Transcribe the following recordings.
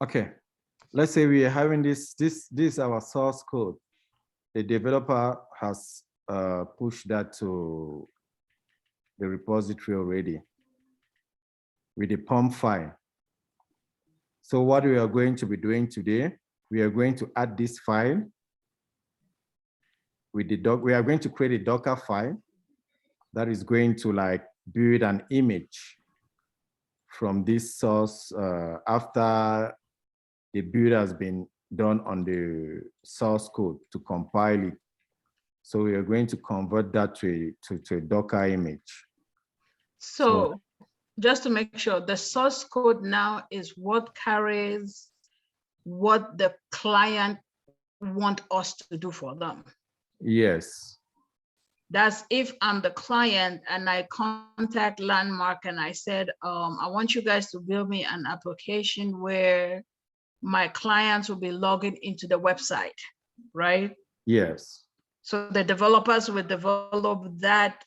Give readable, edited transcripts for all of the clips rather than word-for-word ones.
Okay, let's say we are having this is our source code. The developer has pushed that to the repository already with the POM file. So what we are going to be doing today, we are going to add this file with the we are going to create a Docker file that is going to like build an image from this source after the build has been done on the source code to compile it. So we are going to convert that to a Docker image. So just to make sure, the source code now is what carries what the client want us to do for them. Yes. That's if I'm the client and I contact Landmark and I said, I want you guys to build me an application where my clients will be logging into the website, right? Yes. So the developers will develop that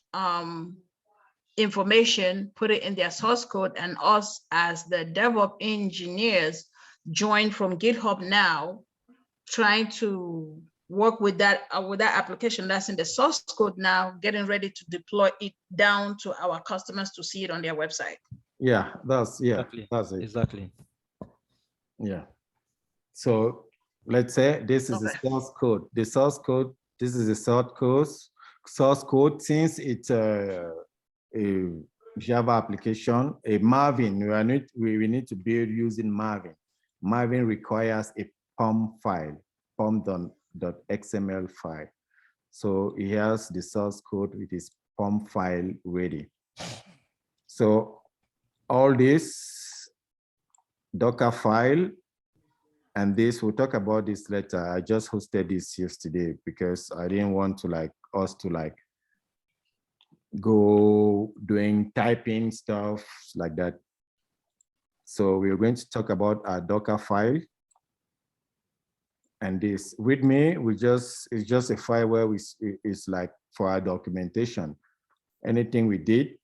information, put it in their source code, and us as the DevOps engineers join from GitHub now, trying to work with that application that's in the source code now, getting ready to deploy it down to our customers to see it on their website. Yeah, that's Exactly. that's it. Exactly. Yeah. So let's say this is the source code. The source code, this is the source code, since it's a Java application, a Maven, we need to build using Maven. Maven requires a POM file, pom.xml file. So he has the source code with his POM file ready. So all this Docker file, and this, we'll talk about this later. I just hosted this yesterday because I didn't want to like us to like go doing typing stuff like that. So we're going to talk about our Docker file. And this README, it's just a file where it's like for our documentation. Anything we did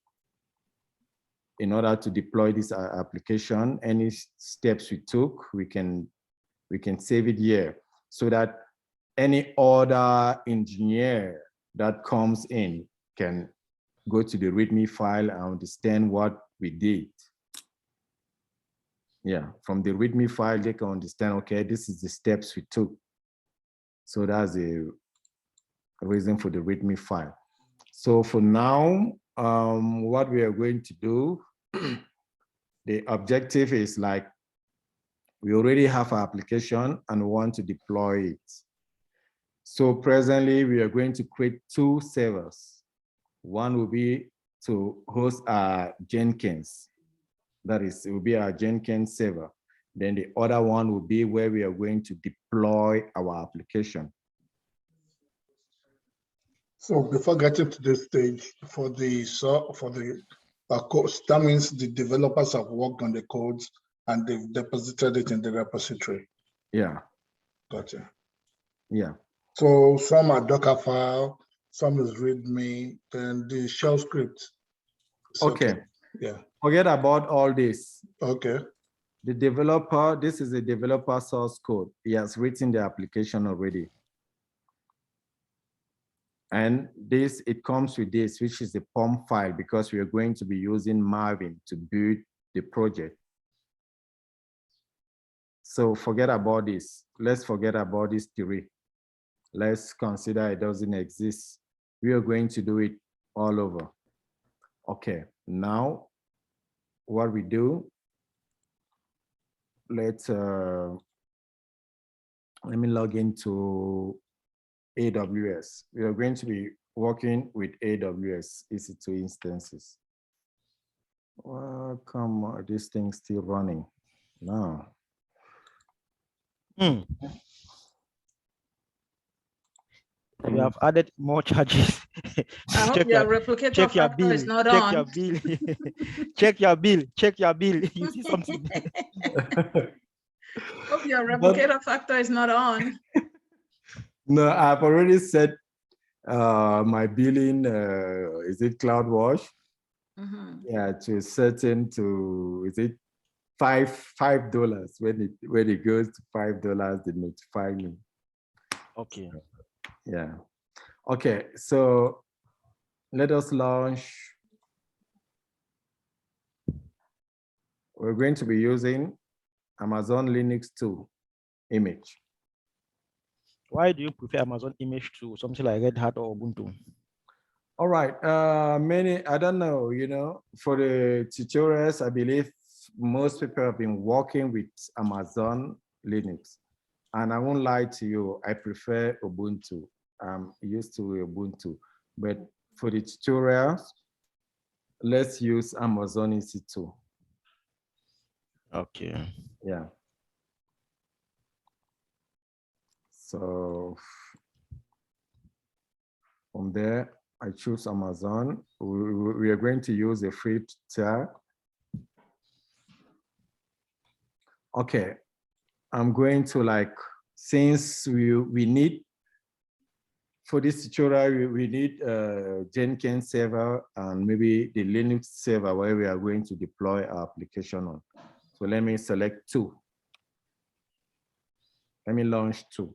in order to deploy this application, any steps we took, we can save it here so that any other engineer that comes in can go to the README file and understand what we did. Yeah, from the README file, they can understand, okay, this is the steps we took. So that's the reason for the README file. So for now, what we are going to do, the objective is like, we already have our application and want to deploy it. So presently, we are going to create 2 servers. One will be to host our Jenkins. That is, it will be our Jenkins server. Then the other one will be where we are going to deploy our application. So before getting to this stage, for the codes, that means the developers have worked on the codes and they've deposited it in the repository. Yeah. Gotcha. Yeah. So some are Docker file, some is README, and the shell script. Okay. Yeah. Forget about all this. Okay. The developer, this is a developer source code. He has written the application already. And this, it comes with this, which is the POM file, because we are going to be using Maven to build the project. So forget about this. Let's forget about this theory. Let's consider it doesn't exist. We are going to do it all over. Okay, now what we do, let me log into AWS. We are going to be working with AWS EC2 instances. Well, come on, this thing's still running. No. We have added more charges. I hope your replicator factor is not check on. your bill. Check your bill. Check your bill. You see something. Hope your replicator factor is not on. No, I've already set my billing, is it CloudWatch? Mm-hmm. Yeah, to certain to, is it $5. When it goes to $5, they notify me. Okay. Yeah. Okay, so let us launch. We're going to be using Amazon Linux 2 image. Why do you prefer Amazon image to something like Red Hat or Ubuntu? All right, I don't know, for the tutorials, I believe most people have been working with Amazon Linux. And I won't lie to you, I prefer Ubuntu. I'm used to Ubuntu. But for the tutorials, let's use Amazon EC2. Okay. Yeah. So from there, I choose Amazon. We are going to use a free tier. Okay, I'm going to since we need, for this tutorial, we need a Jenkins server and maybe the Linux server where we are going to deploy our application on. So let me select 2. Let me launch 2.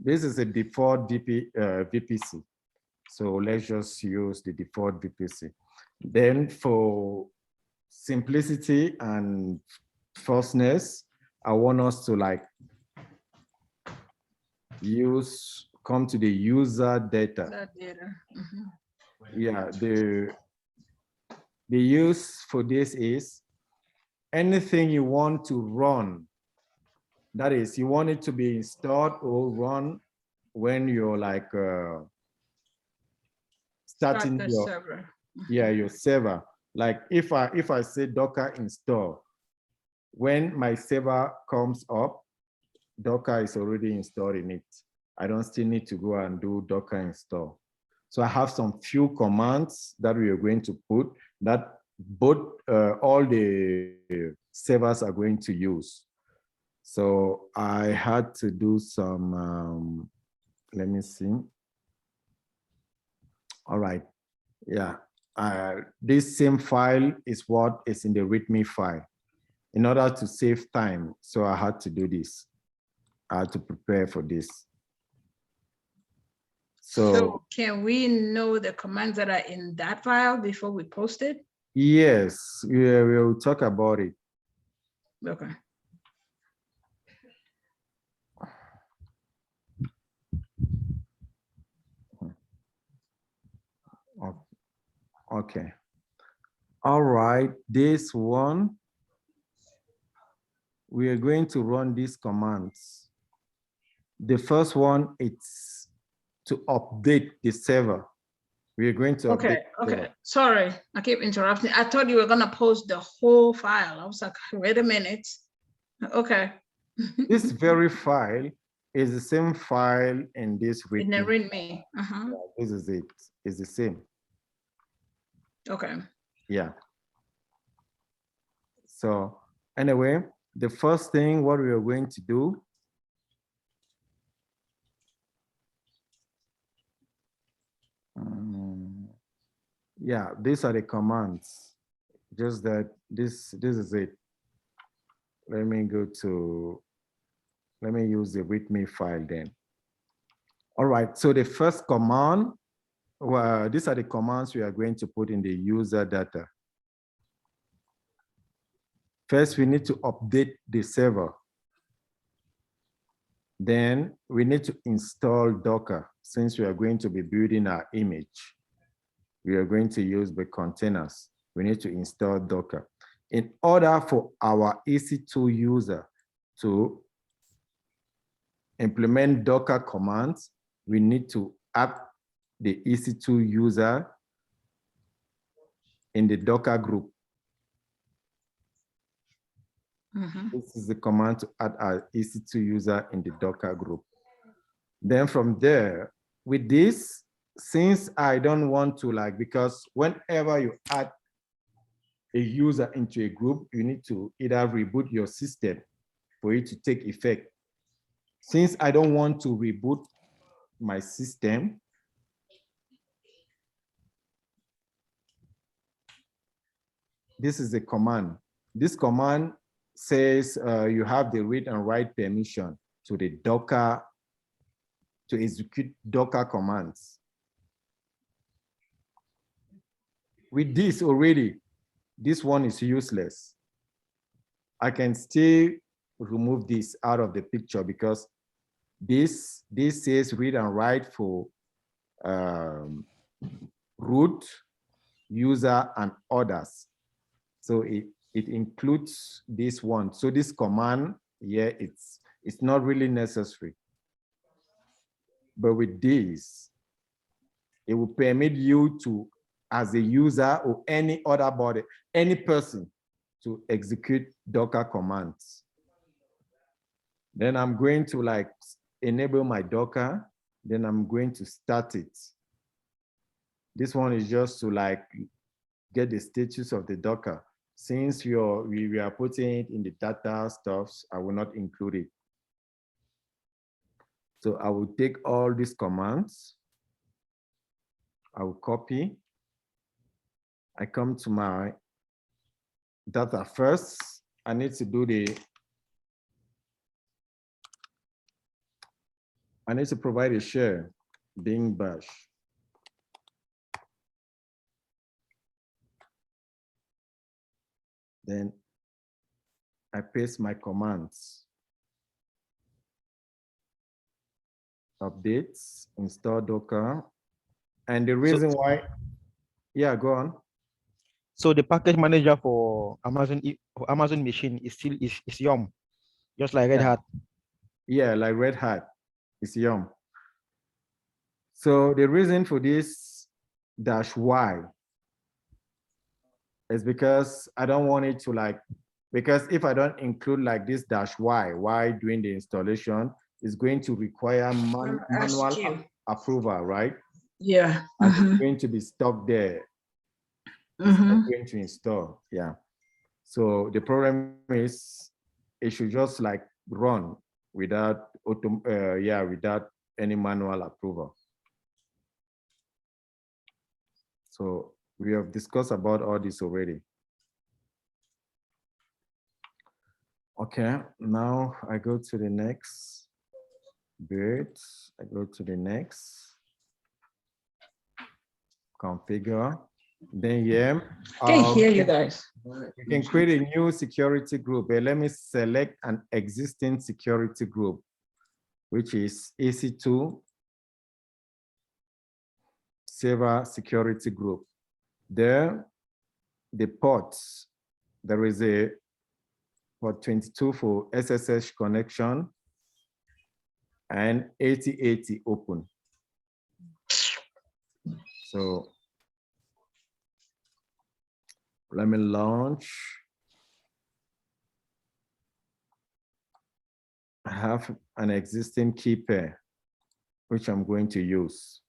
This is a default VPC. So let's just use the default VPC. Then for simplicity and falseness, I want us to come to the user data. That data. Mhm. Yeah, the use for this is anything you want to run. That is, you want it to be installed or run when you're starting Start the your server. your server. Like if I say Docker install, when my server comes up, Docker is already installed in it. I don't still need to go and do Docker install. So I have some few commands that we are going to put that both all the servers are going to use. So I had to do some, let me see. All right, yeah. This same file is what is in the README file in order to save time. So I had to do this. I had to prepare for this. So can we know the commands that are in that file before we post it? Yes, we'll talk about it. Okay. Okay. All right, this one, we are going to run these commands. The first one is to update the server. We are going to update. Okay. Sorry, I keep interrupting. I thought you were gonna post the whole file. I was like, wait a minute. Okay. This very file is the same file in this In the README. README. This is it. It's the same. Okay. Yeah. So anyway, the first thing what we are going to do, yeah, these are the commands. Just that this is it. Let me use the README file then. All right, so the first command, well, these are the commands we are going to put in the user data. First, we need to update the server. Then we need to install Docker. Since we are going to be building our image, we are going to use the containers. We need to install Docker. In order for our EC2 user to implement Docker commands, we need to add the EC2 user in the Docker group. This is the command to add our EC2 user in the Docker group. Then from there, with this, since I don't want to because whenever you add a user into a group, you need to either reboot your system for it to take effect. Since I don't want to reboot my system, this is the command This command says you have the read and write permission to the Docker to execute Docker commands. With this already, this one is useless. I can still remove this out of the picture because this says read and write for root, user, and others. So it includes this one. So this command, yeah, it's not really necessary. But with this, it will permit you to, as a user or any other body, any person, to execute Docker commands. Then I'm going to like enable my Docker. Then I'm going to start it. This one is just to like get the status of the Docker. Since we are putting it in the data stuffs, I will not include it. So I will take all these commands. I will copy. I come to my data first. I need to do I need to provide a share, being bash. Then I paste my commands. Updates, install Docker. And the reason why, yeah, go on. So the package manager for Amazon machine is still is Yum, just like Red Hat. Yeah, like Red Hat, it's Yum. So the reason for this -y is because I don't want it to like, because if I don't include like this -y while doing the installation, it's going to require manual approval, right? Yeah. And it's going to be stuck there. It's not going to install, yeah. So the problem is it should just like run without without any manual approval. So we have discussed about all this already. Okay, now I go to the next bit. I go to the next configure. Then Can't hear you guys. You can create a new security group. Let me select an existing security group, which is EC2 server security group. There, the ports, there is a port 22 for SSH connection and 8080 open. So let me launch. I have an existing key pair, which I'm going to use.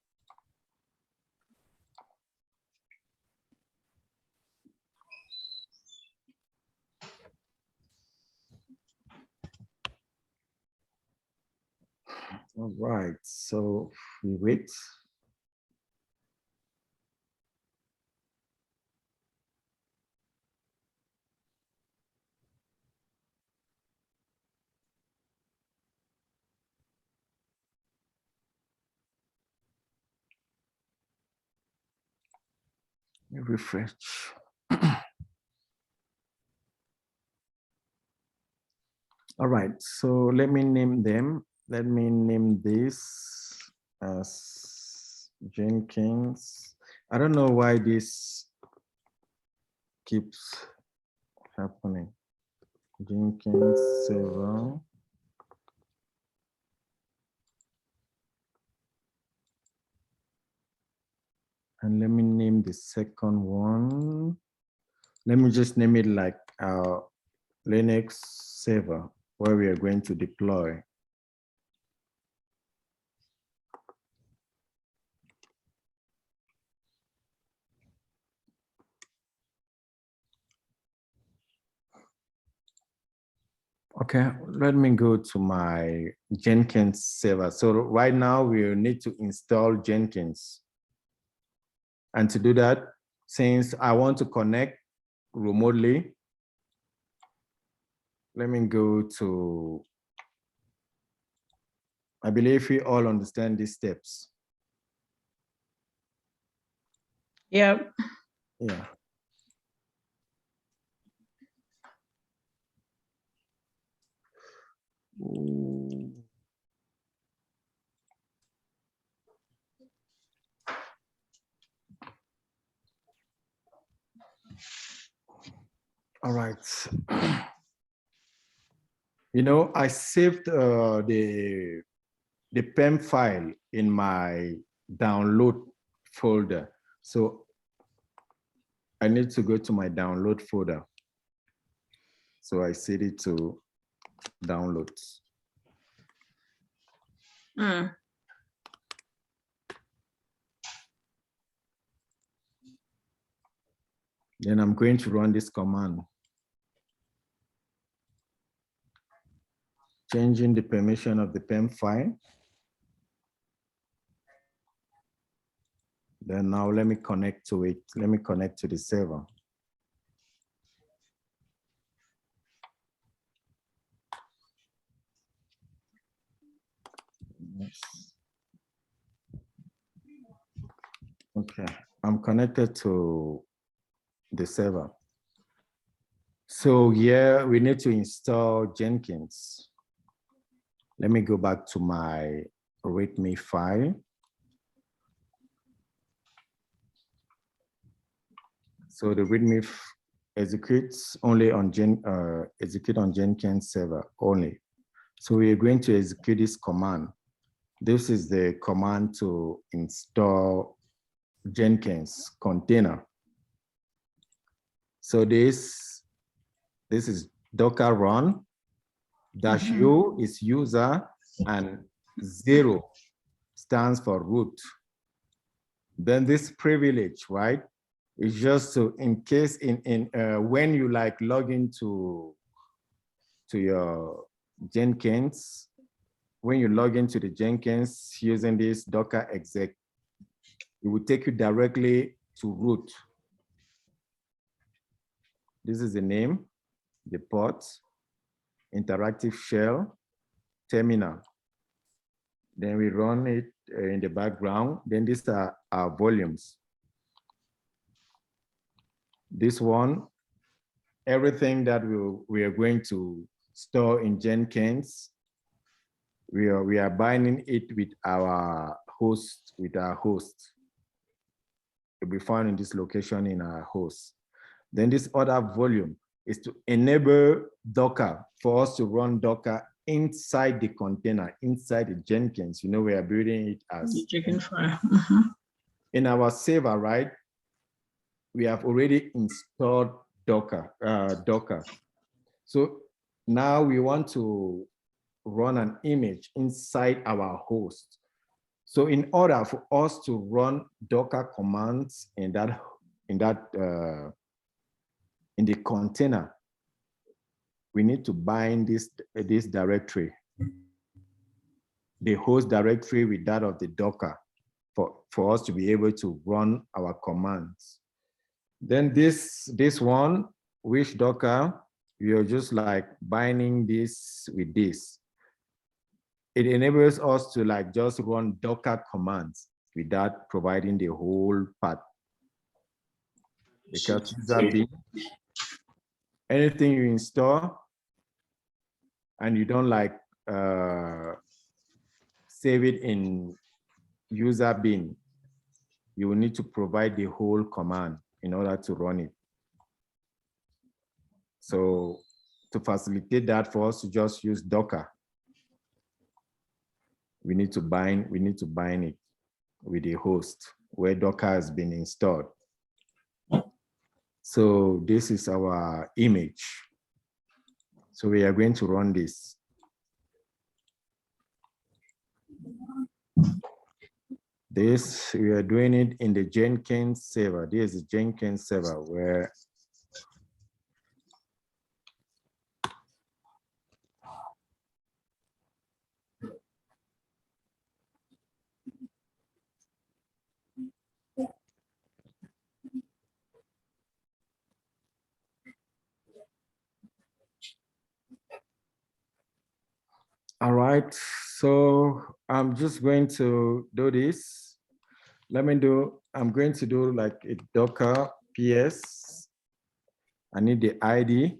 All right, so we wait. Let me refresh. All right, so let me name them. Let me name this as Jenkins. I don't know why this keeps happening. Jenkins server. And let me name the second one. Let me just name it like our Linux server, where we are going to deploy. Okay, let me go to my Jenkins server. So right now we need to install Jenkins. And to do that, since I want to connect remotely, let me go to, I believe we all understand these steps. Yeah. Yeah. Ooh. All right. You know, I saved the PEM file in my download folder. So I need to go to my download folder. So I set it to downloads. Mm. Then I'm going to run this command. Changing the permission of the PEM file. Then now let me connect to it. Let me connect to the server. Yes. Okay, I'm connected to the server. So here we need to install Jenkins. Let me go back to my README file. So the README executes only on execute on Jenkins server only. So we are going to execute this command. This is the command to install Jenkins container. So this is docker run -u is user and 0 stands for root. Then this privilege, right, is just to in case when you like log into your Jenkins, when you log into the Jenkins using this docker exec, it will take you directly to root. This is the name, the port, interactive shell, terminal. Then we run it in the background. Then these are our volumes. This one, everything that we are going to store in Jenkins, we are binding it with our host, It will be found in this location in our host. Then this other volume is to enable Docker for us to run Docker inside the container, inside the Jenkins. You know, we are building it as Jenkins file. in our server, right? We have already installed Docker. So now we want to run an image inside our host. So in order for us to run Docker commands in the container, we need to bind this directory, the host directory, with that of the Docker for us to be able to run our commands. Then this one, wish Docker, you're just like binding this with this. It enables us to like just run Docker commands without providing the whole path. Because anything you install and you don't like save it in user bin, you will need to provide the whole command in order to run it. So to facilitate that, for us to just use Docker, we need to bind it with the host where Docker has been installed. So this is our image. So we are going to run this. This, we are doing it in the Jenkins server. This is the Jenkins server where right, so I'm just going to do this. I'm going to do like a Docker PS. I need the ID.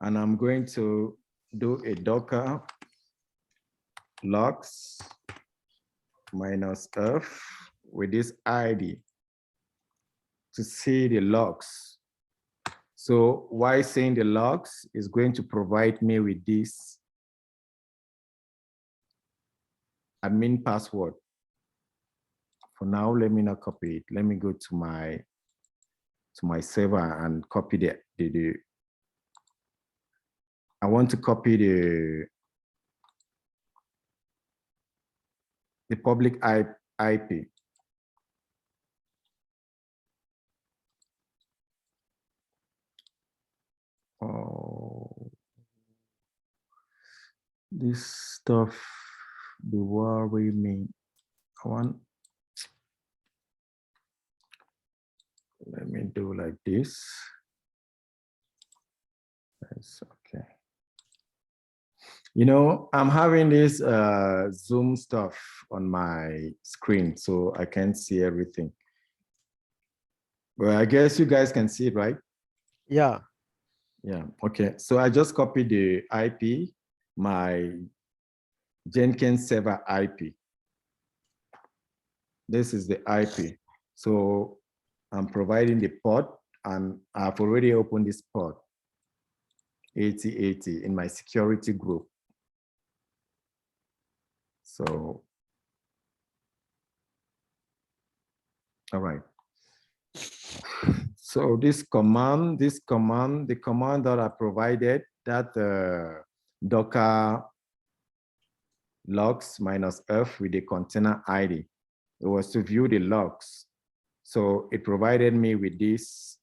And I'm going to do a Docker logs -f with this ID to see the logs. So why saying the logs is going to provide me with this admin password. For now, let me not copy it. Let me go to my server and copy the I want to copy the public IP. Oh, this stuff be worrying me. Let me do like this. That's okay. You know, I'm having this Zoom stuff on my screen, so I can't see everything. Well, I guess you guys can see it, right? Yeah. Yeah, okay. So I just copied the IP, my Jenkins server IP. This is the IP. So I'm providing the port, and I've already opened this port, 8080 in my security group. So, all right. So the command that I provided, that Docker logs -f with the container ID, it was to view the logs. So it provided me with this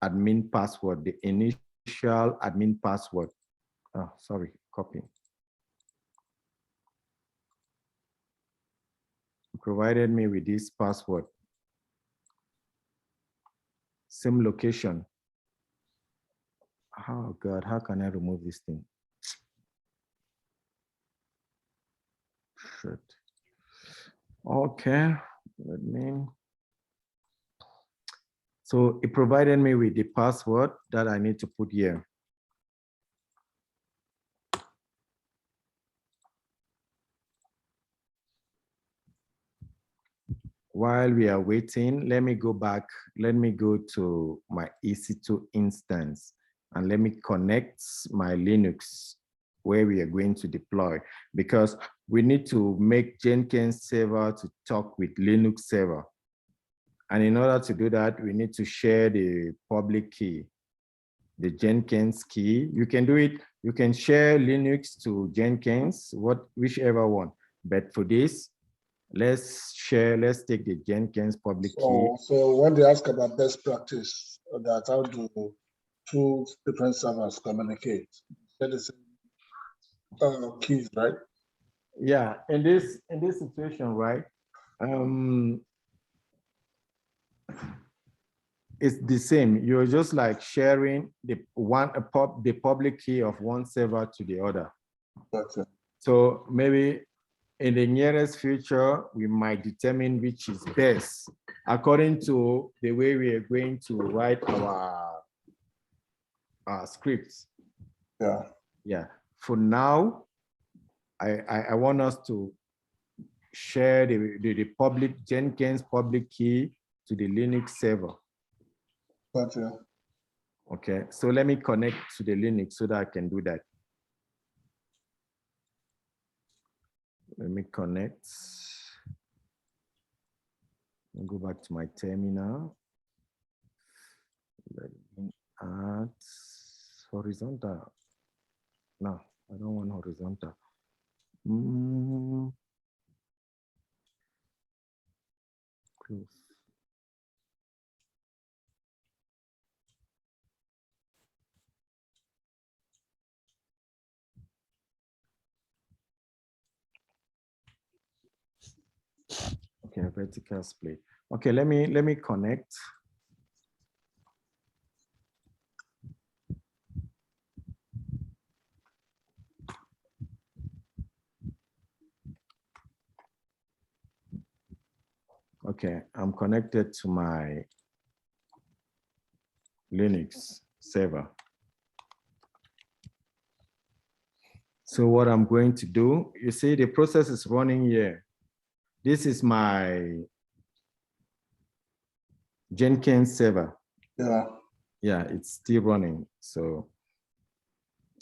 admin password, the initial admin password. Oh, sorry, copy. It provided me with this password. Same location. Oh God, how can I remove this thing? Shit. Okay, let me. So it provided me with the password that I need to put here. While we are waiting, let me go back. Let me go to my EC2 instance and let me connect my Linux where we are going to deploy, because we need to make Jenkins server to talk with Linux server. And in order to do that, we need to share the public key, the Jenkins key. You can do it. You can share Linux to Jenkins, whichever one. But for this, let's take the Jenkins public key. So when they ask about best practice, that how do two different servers communicate? They're the same keys, right? Yeah, in this situation, right? It's the same. You're just like sharing the public key of one server to the other. Gotcha. So maybe in the nearest future, we might determine which is best according to the way we are going to write our scripts. Yeah. Yeah. For now, I want us to share the public Jenkins public key to the Linux server. Gotcha. Okay, so let me connect to the Linux so that I can do that. Let me connect. I'll go back to my terminal. Let me add horizontal. No, I don't want horizontal. Close. Okay, vertical split. Okay, let me connect. Okay, I'm connected to my Linux server. So what I'm going to do, you see the process is running here. This is my Jenkins server. Yeah. Yeah, it's still running. So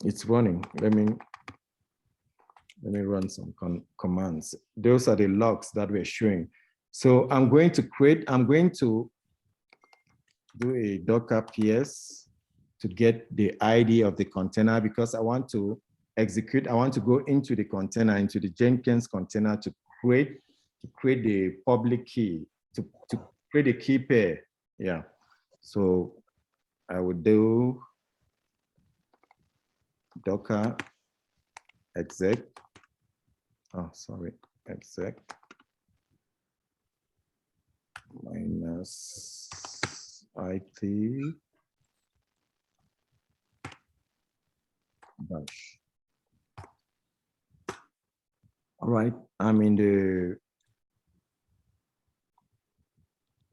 it's running. Let me run some commands. Those are the logs that we're showing. So I'm going to do a Docker PS to get the ID of the container because I want to go into the container, into the Jenkins container to create the public key, to create a key pair. Yeah. So I would do Docker exec. Oh, sorry, exec minus IT dash. All right, I'm in the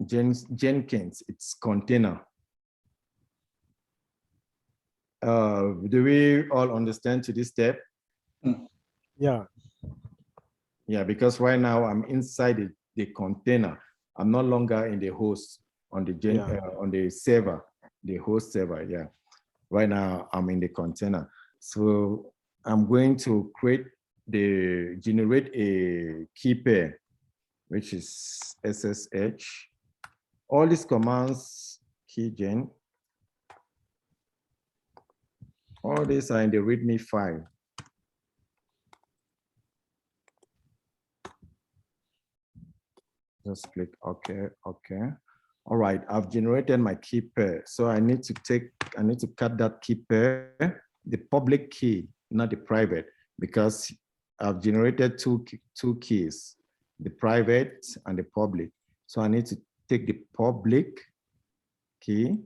Jenkins, it's container. Do we all understand to this step? Yeah. Yeah, because right now I'm inside the container. I'm no longer in the host on the on the server, the host server. Yeah, right now I'm in the container. So I'm going to generate a key pair, which is SSH. All these commands, keygen, all these are in the README file. Just click OK, OK. All right, I've generated my key pair. So I need to cut that key pair, the public key, not the private, because I've generated two keys, the private and the public. So I need to take the public key.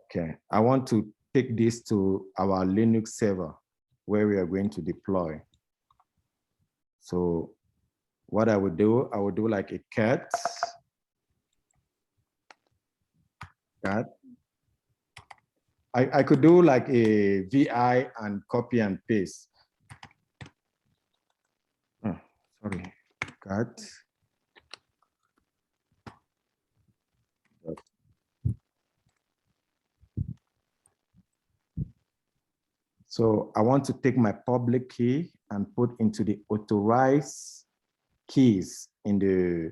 Okay, I want to take this to our Linux server where we are going to deploy. So what I would do like a cat. I could do like a VI and copy and paste. Oh, sorry, cat. So I want to take my public key and put into the authorized keys in the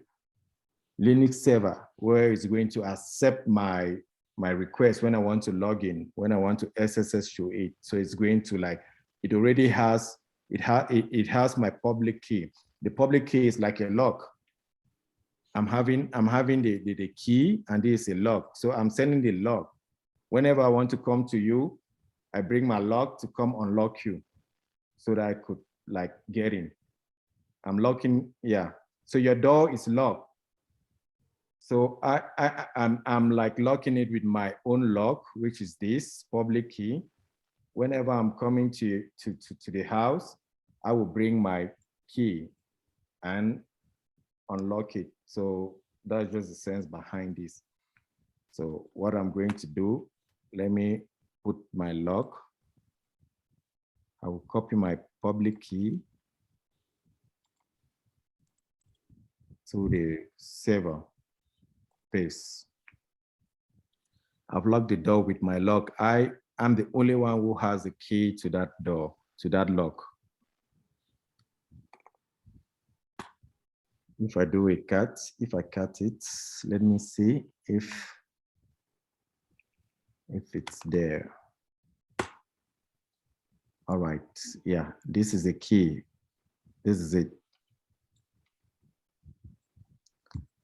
Linux server, where it's going to accept my request when I want to log in, when I want to SSH to it. So it's going to like, it already has, it has my public key. The public key is like a lock. I'm having the key and this is a lock. So I'm sending the lock. Whenever I want to come to you, I bring my lock to come unlock you so that I could like get in. I'm locking, yeah. So your door is locked. So I'm like locking it with my own lock, which is this public key. Whenever I'm coming to the house, I will bring my key and unlock it. So that's just the sense behind this. So what I'm going to do, let me put my lock. I will copy my public key to the server space. I've locked the door with my lock. I'm the only one who has the key to that door, to that lock. If I do a cut, if I cut it, let me see if it's there. All right, yeah, this is the key. This is it.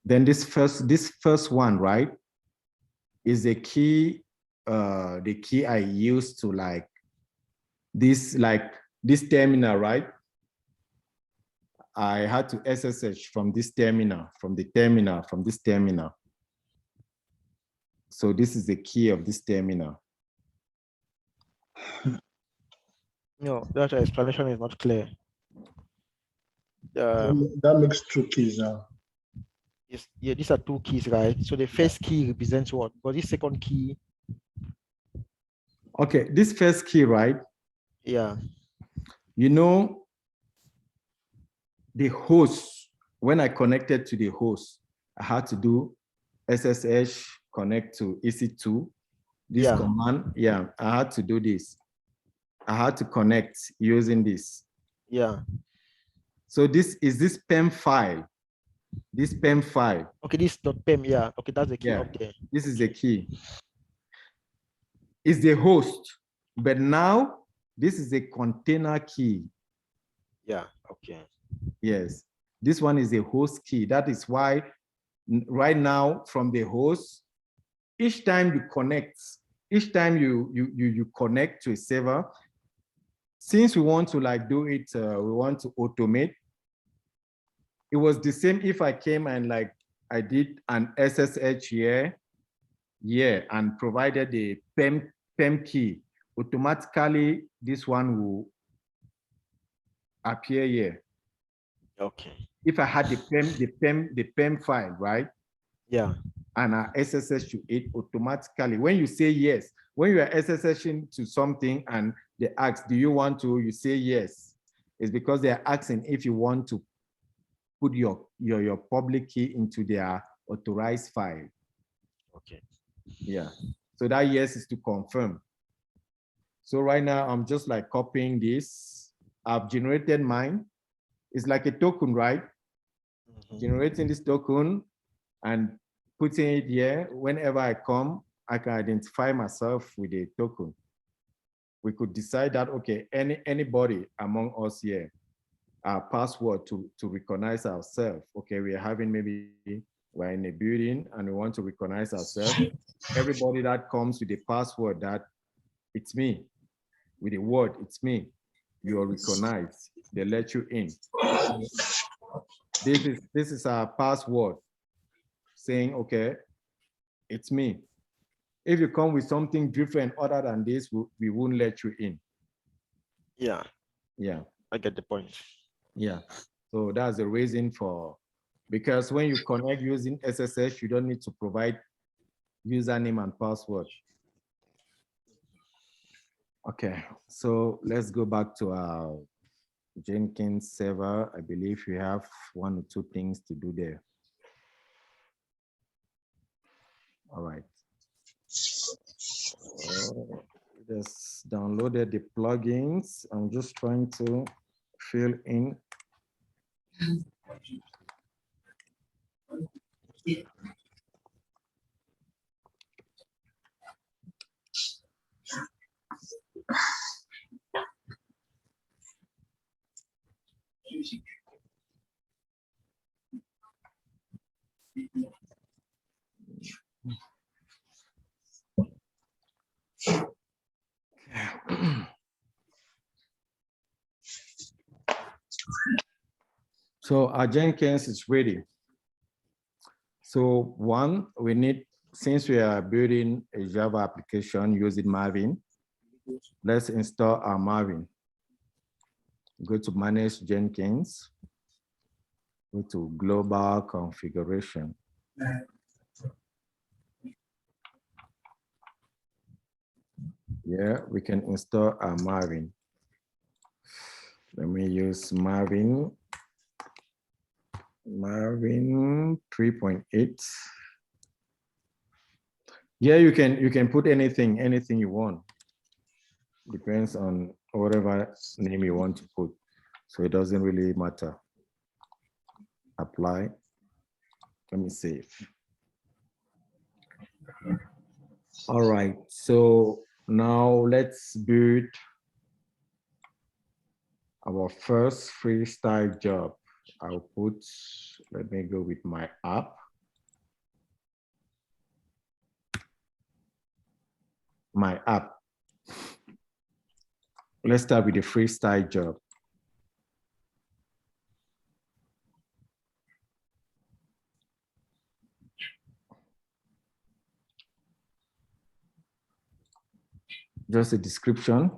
Then this first one, right, is the key I used to like this terminal, right? I had to SSH from this terminal, from this terminal. So this is the key of this terminal. No, that explanation is not clear. That makes 2 keys now. Yes, yeah, these are 2 keys, right? So the first key represents what? But this second key, Okay, this first key, right? yeah, You know, the host, when I connected to the host, I had to do SSH connect to EC2. This Yeah. command, yeah, I had to do this. I had to connect using this. yeah. So this is this PEM file. This PEM file. Okay, this .pem, yeah. Okay, that's the key Yeah, up there. this is the key. It's the host, but now this is a container key. Yeah, okay. Yes, this one is a host key. That is why right now from the host, each time you connect, each time you connect to a server, since we want to like do it, we want to automate. It was the same if I came and like I did an SSH here, and provided the PEM key. Automatically, this one will appear here. Okay. If I had the PEM file, right? Yeah. And I SSH to it automatically. When you say yes, when you are SSHing to something and they ask, do you want to, you say yes. It's because they are asking if you want to put your public key into their authorized file. Okay. Yeah. So that yes is to confirm. So right now I'm just like copying this. I've generated mine. It's like a token, right? Generating this token and putting it here. Whenever I come, I can identify myself with a token. We could decide that, okay, anybody among us here, our password to recognize ourselves. Okay, we are having maybe we're in a building and we want to recognize ourselves. Everybody that comes with a password that it's me, with a word, it's me, you are recognized. They let you in. This is our password saying, okay, it's me. If you come with something different other than this, we won't let you in. Yeah. Yeah. I get the point. Yeah. So that's the reason for, because when you connect using SSH, you don't need to provide username and password. Okay, so let's go back to our Jenkins server. I believe we have 1 or 2 things to do there. All right. Just downloaded the plugins. I'm just trying to fill in. So our Jenkins is ready. So one, we need, since we are building a Java application using Maven, let's install our Maven. Go to manage Jenkins, go to global configuration. Yeah, we can install our Maven. Let me use Maven 3.8. Yeah, you can put anything you want. Depends on whatever name you want to put. So it doesn't really matter. Apply. Let me save. All right, so now let's build our first freestyle job. I'll put, let me go with my app. My app. Let's start with the freestyle job. Just a description.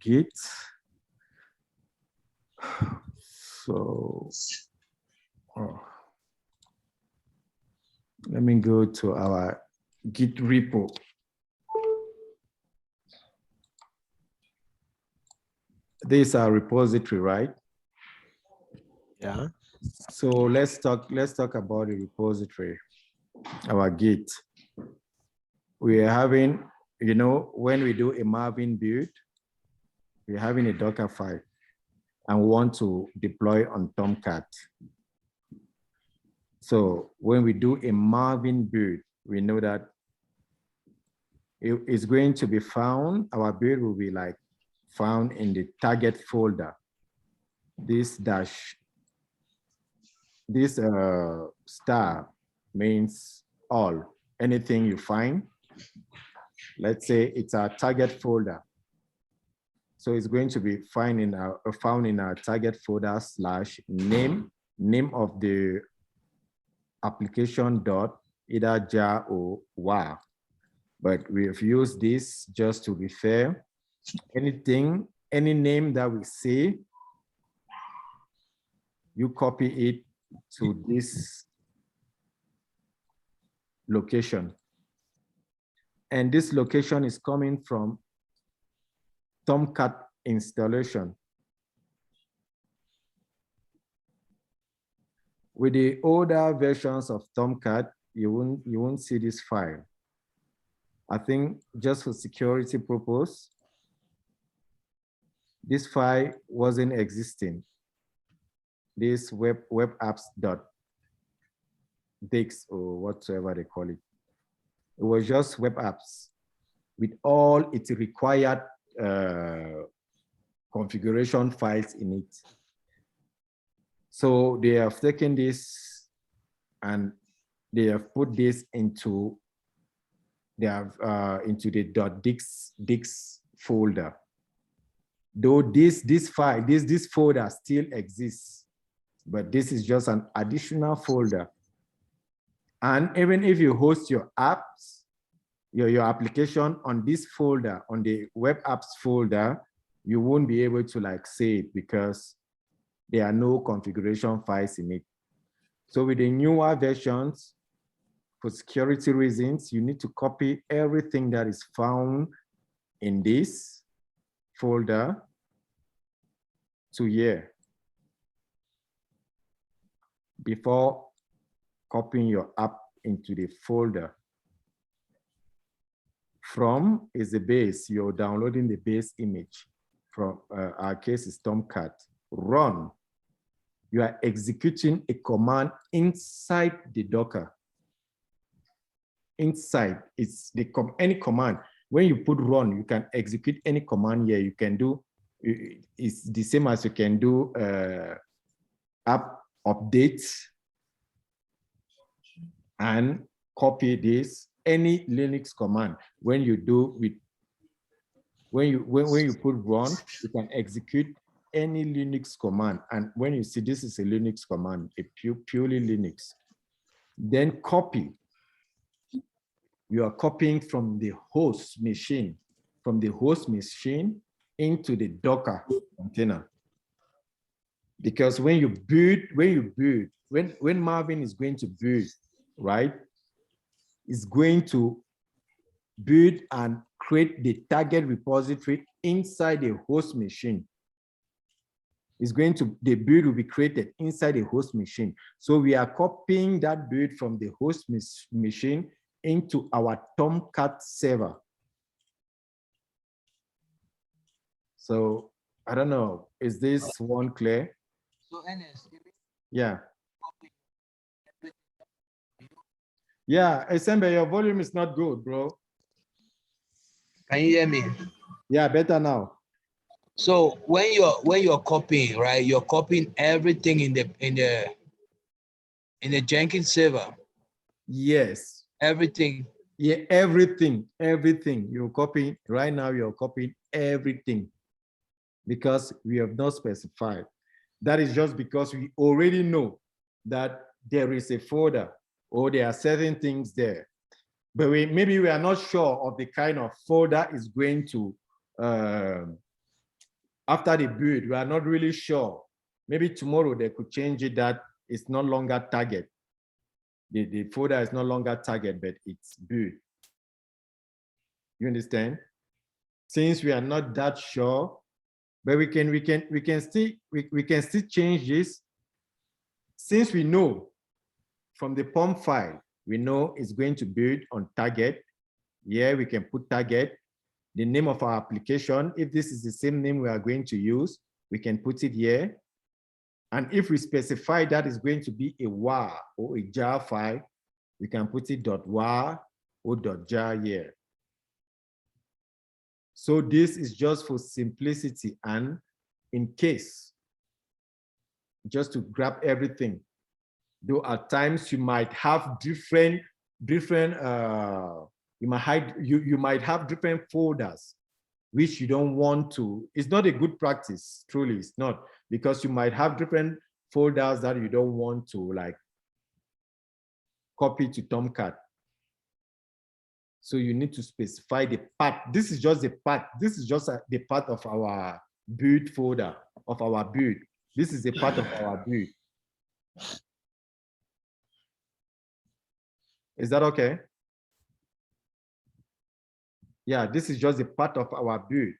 Git. So let me go to our Git repo. This is our repository, right? Yeah. So let's talk about the repository, our Git. We are having, you know, when we do a maven build, we're having a Docker file and we want to deploy on Tomcat. So when we do a maven build, we know that it's going to be found, our build will be like found in the target folder. This dash, this star means all, anything you find. Let's say it's our target folder. So it's going to be found in our target folder / name of the application dot either jar or var. But we have used this just to be fair. Anything, any name that we say, you copy it to this location. And this location is coming from Tomcat installation. With the older versions of Tomcat, you won't see this file. I think just for security purpose, this file wasn't existing. This web apps.dix or whatsoever they call it. It was just web apps with all its required configuration files in it. So they have taken this and they have put this into into the .dix folder. Though this file, this folder still exists, but this is just an additional folder. And even if you host your apps, your application on this folder, on the web apps folder, you won't be able to like say it because there are no configuration files in it. So with the newer versions, for security reasons, you need to copy everything that is found in this folder to here before copying your app into the folder. From is the base, you're downloading the base image. From our case is Tomcat. Run, you are executing a command inside the Docker. Inside, it's any command. When you put run, you can execute any command here. You can do, it's the same as you can do app updates and copy this, any Linux command. When you do with, when you put run, you can execute any Linux command. And when you see this is a Linux command, a purely Linux, then copy. You are copying from the host machine, into the Docker container. Because when maven is going to build, right, it's going to build and create the target repository inside the host machine. The build will be created inside the host machine. So we are copying that build from the host machine into our Tomcat server. So I don't know, is this one clear? So NS, Yeah. Yeah, Esembe, your volume is not good, bro. can you hear me? Yeah, better now. So when you're copying, right? You're copying everything in the Jenkins server. Yes. Everything. Yeah, everything. You're copying, right now you're copying everything because we have not specified. That is just because we already know that there is a folder or there are certain things there. But maybe we are not sure of the kind of folder is going to after the build, we are not really sure. Maybe tomorrow they could change it that it's no longer target. The folder is no longer target, but it's build. You understand? Since we are not that sure, but we can still change this. Since we know from the POM file, we know it's going to build on target. Yeah, we can put target, the name of our application. If this is the same name we are going to use, we can put it here. And if we specify that it's going to be a WAR or a jar file, we can put it .war or .jar here. So this is just for simplicity and in case, just to grab everything. Though at times you might have different you might have different folders which you don't want to. It's not a good practice, truly it's not, because you might have different folders that you don't want to like copy to Tomcat. So you need to specify the path. This is just the path. This is just the part of our build folder of our build. This is a part of our build. Is that okay? Yeah, this is just a part of our build.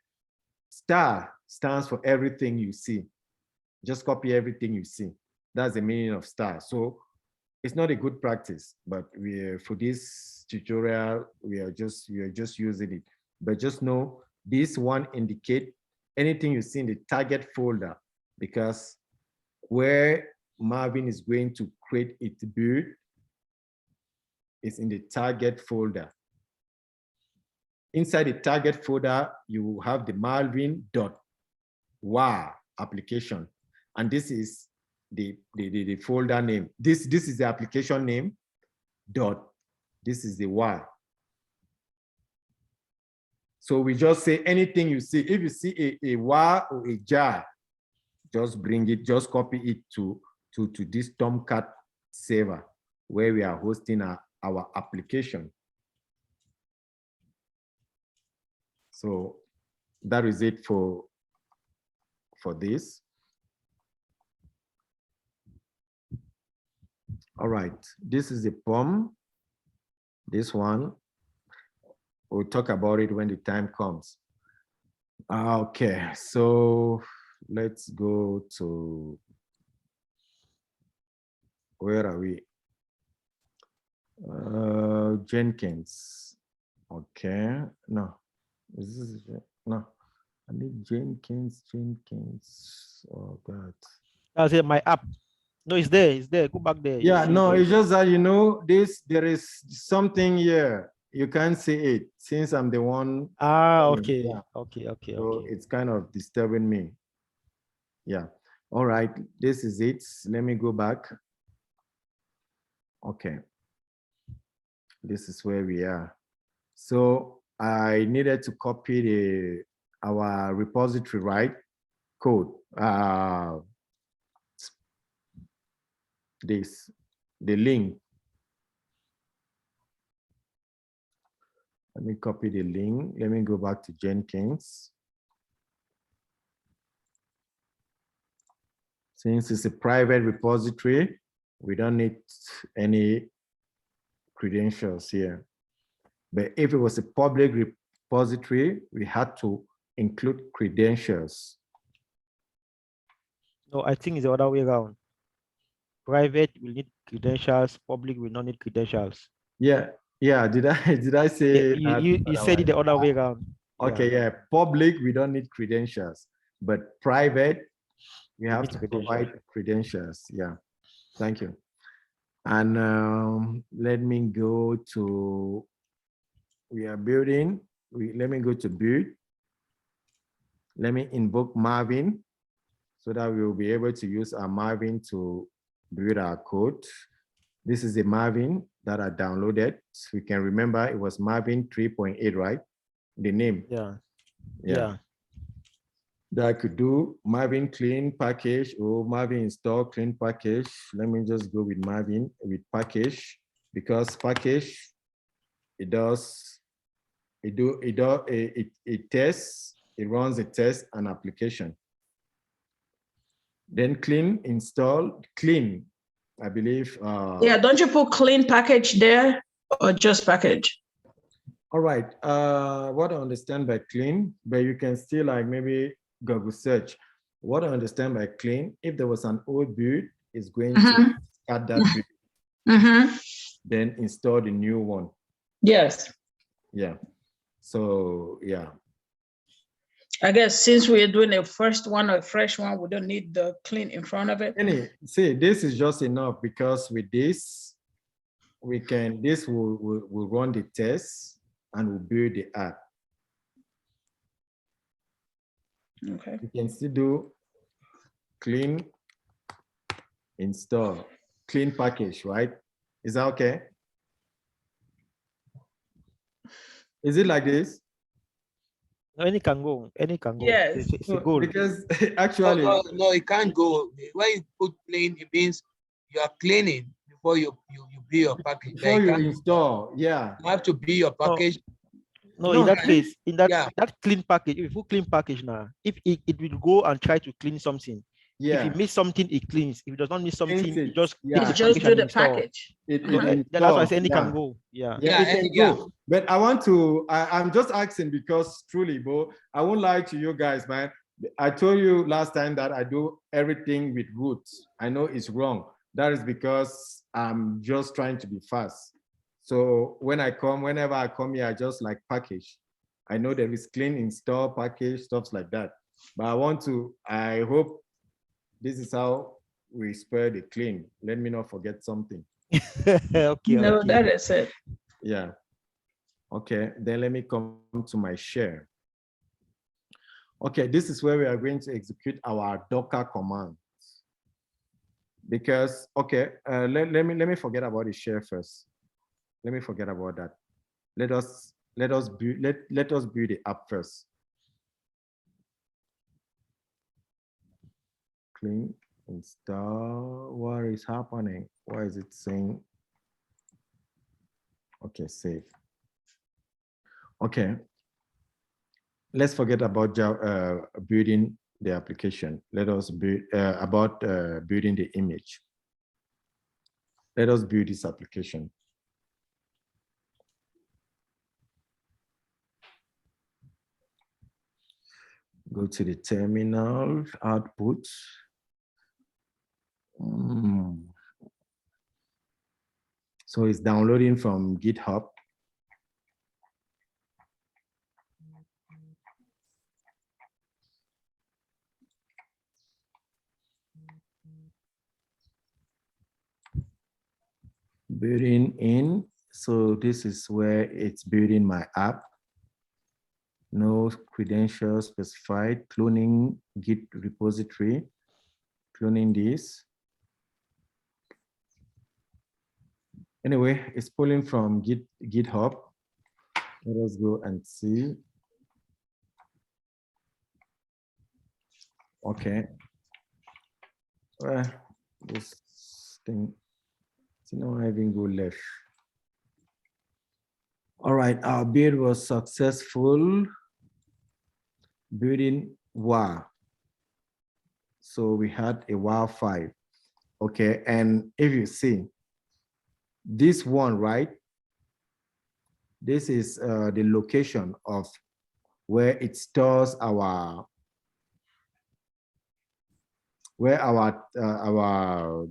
Star stands for everything you see. Just copy everything you see. That's the meaning of star. So it's not a good practice, but for this tutorial, we are just using it. But just know this one indicate anything you see in the target folder, because where Marvin is going to create its build is in the target folder. Inside the target folder, you have the Marvin.war application. And this is the folder name. This is the application name. This is the war. So we just say anything you see. If you see a war or a jar, just bring it, just copy it to this Tomcat server where we are hosting our application. So that is it for this. All right, this is the POM. This one, we'll talk about it when the time comes. Okay, so let's go to, where are we? Jenkins. Okay, no, this is, no, I need Jenkins. Oh God. That's it, my app. No, it's there, go back there. Yeah, no, it it's just that, you know, there is something here. You can't see it since I'm the one. Okay, Yeah. okay. So it's kind of disturbing me. Yeah. All right, this is it. Let me go back. Okay. This is where we are. So I needed to copy our repository, right? Code. The link. Let me copy the link. Let me go back to Jenkins. Since it's a private repository, we don't need any credentials here. But if it was a public repository, we had to include credentials. No, I think it's the other way around. Private will need credentials, public will not need credentials. Yeah. Did I say Yeah, you said it the other way around. Okay, yeah. Public, we don't need credentials, but private, we have to provide credentials. Yeah, thank you. And let me go to, we are building. Let me go to build. Let me invoke Marvin so that we will be able to use our Marvin to build our code. This is the Marvin that I downloaded. We can remember it was Marvin 3.8, right? The name. Yeah. That I could do Marvin clean package or Marvin install clean package. Let me just go with Marvin with package, because package, it tests it runs a test and application. Then clean, install, clean, I believe. Yeah, don't you put clean package there or just package? All right, what I understand by clean, but you can still like maybe Google search. What I understand by clean, if there was an old build, it's going to add that build, then install the new one. Yes. Yeah, so yeah. I guess since we're doing a first one or a fresh one, we don't need the clean in front of it. See, this is just enough because with this, this will run the test and will build the app. Okay. You can still do clean, install, clean package, right? Is that okay? Is it like this? Any can go. Any can go. Yes. It's a goal. Because actually, No, it can't go. When you put clean, it means you are cleaning before you build your package. before you install, yeah. You have to build your package. No, No, in that case, in that yeah. that clean package, if you put clean package now, if it will go and try to clean something. Yeah. If it miss something, it cleans. If it does not miss something, Cleans it, it just yeah. takes Just do the install. package. That's why I say any can go. Yeah. Yeah, it can go. But I want to, I'm just asking because truly, Bo, I won't lie to you guys, man. I told you last time that I do everything with roots. I know it's wrong. That is because I'm just trying to be fast. So whenever I come here, I just like package. I know there is clean install package, stuff like that. But I hope this is how we spell the clean. Let me not forget something. Okay. No, okay. that is it. Yeah. Okay, then let me come to my share. Okay, this is where we are going to execute our Docker command. Because, okay, let me forget about the share first. Let me forget about that. Let us build the app first. Clean, install. What is happening? Why is it saying? Okay, save. Okay. Let's forget about building the application. Let us build building the image. Let us build this application. Go to the terminal, output. So it's downloading from GitHub. Building in, so this is where it's building my app. No credentials specified, cloning Git repository, cloning this. Anyway, it's pulling from GitHub. Let us go and see. Okay. This thing, I even go left. All right, our build was successful. Building WAR. So we had a WAR 5. Okay, and if you see this one, right? This is the location of where it stores our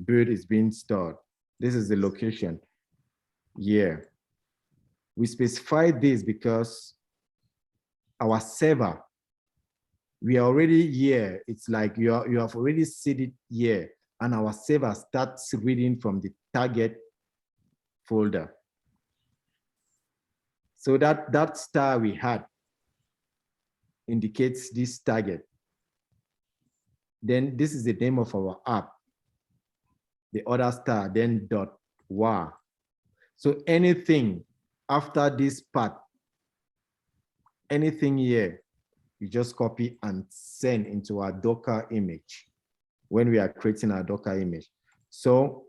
build is being stored. This is the location. Yeah. We specify this because our server, we are already here. It's like you have already seen it here, and our server starts reading from the target folder. So that star we had indicates this target. Then this is the name of our app. The other star, then .war. So anything after this part, anything here, you just copy and send into our Docker image when we are creating our Docker image. So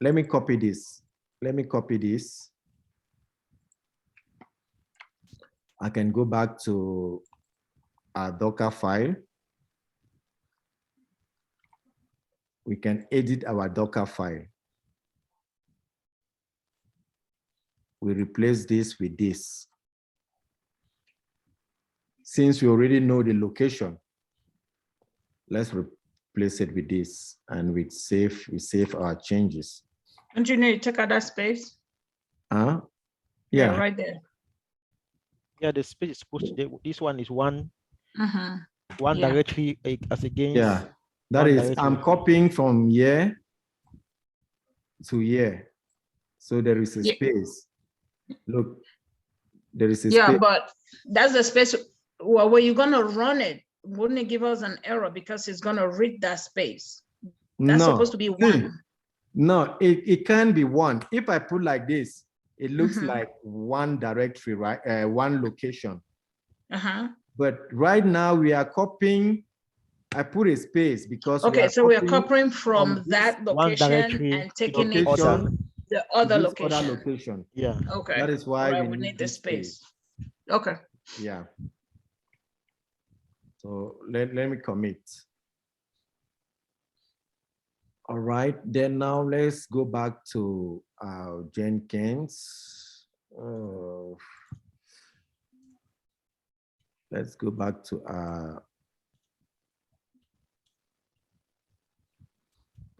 let me copy this. Let me copy this. I can go back to our Docker file. We can edit our Docker file. We replace this with this. Since we already know the location, let's replace it with this, and we save our changes. Engineer, you take out that space. Yeah. Yeah, right there. Yeah, the space is supposed to. This one is one Yeah. directory as against. Yeah, that one is, directory. I'm copying from here to here. So there is a space. Look, there is a space. But that's the space. Well, where you're gonna run it, wouldn't it give us an error because it's gonna read that space? That's supposed to be one. No, it can be one. If I put like this, it looks like one directory, right? One location. But right now we are copying. I put a space because we are copying from that location and taking it to the other location. Yeah. Okay. That is why we need the space. Okay. Yeah. So let me commit. All right, then now let's go back to Jenkins. Let's go back to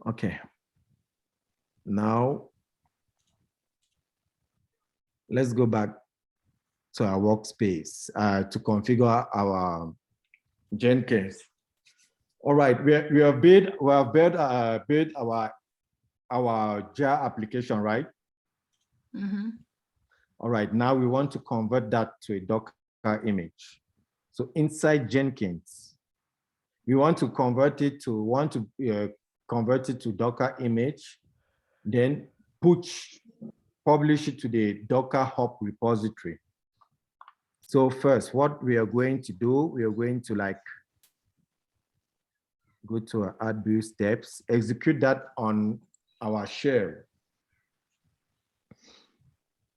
okay. Now let's go back to our workspace to configure our Jenkins. All right, we have built our jar application, right? All right, now we want to convert that to a Docker image. So inside Jenkins, we want to convert it to Docker image, then publish it to the Docker Hub repository. So first, what we are going to do, we are going to go to our add build steps, execute that on our shell.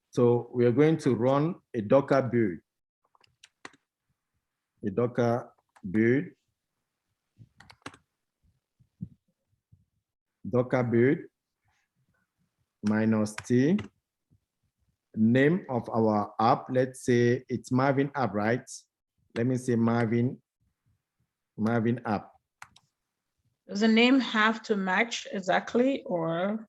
So we are going to run a Docker build. A Docker build. Docker build -t. Name of our app, let's say it's Maven app, right? Let me say Maven app. Does the name have to match exactly, or?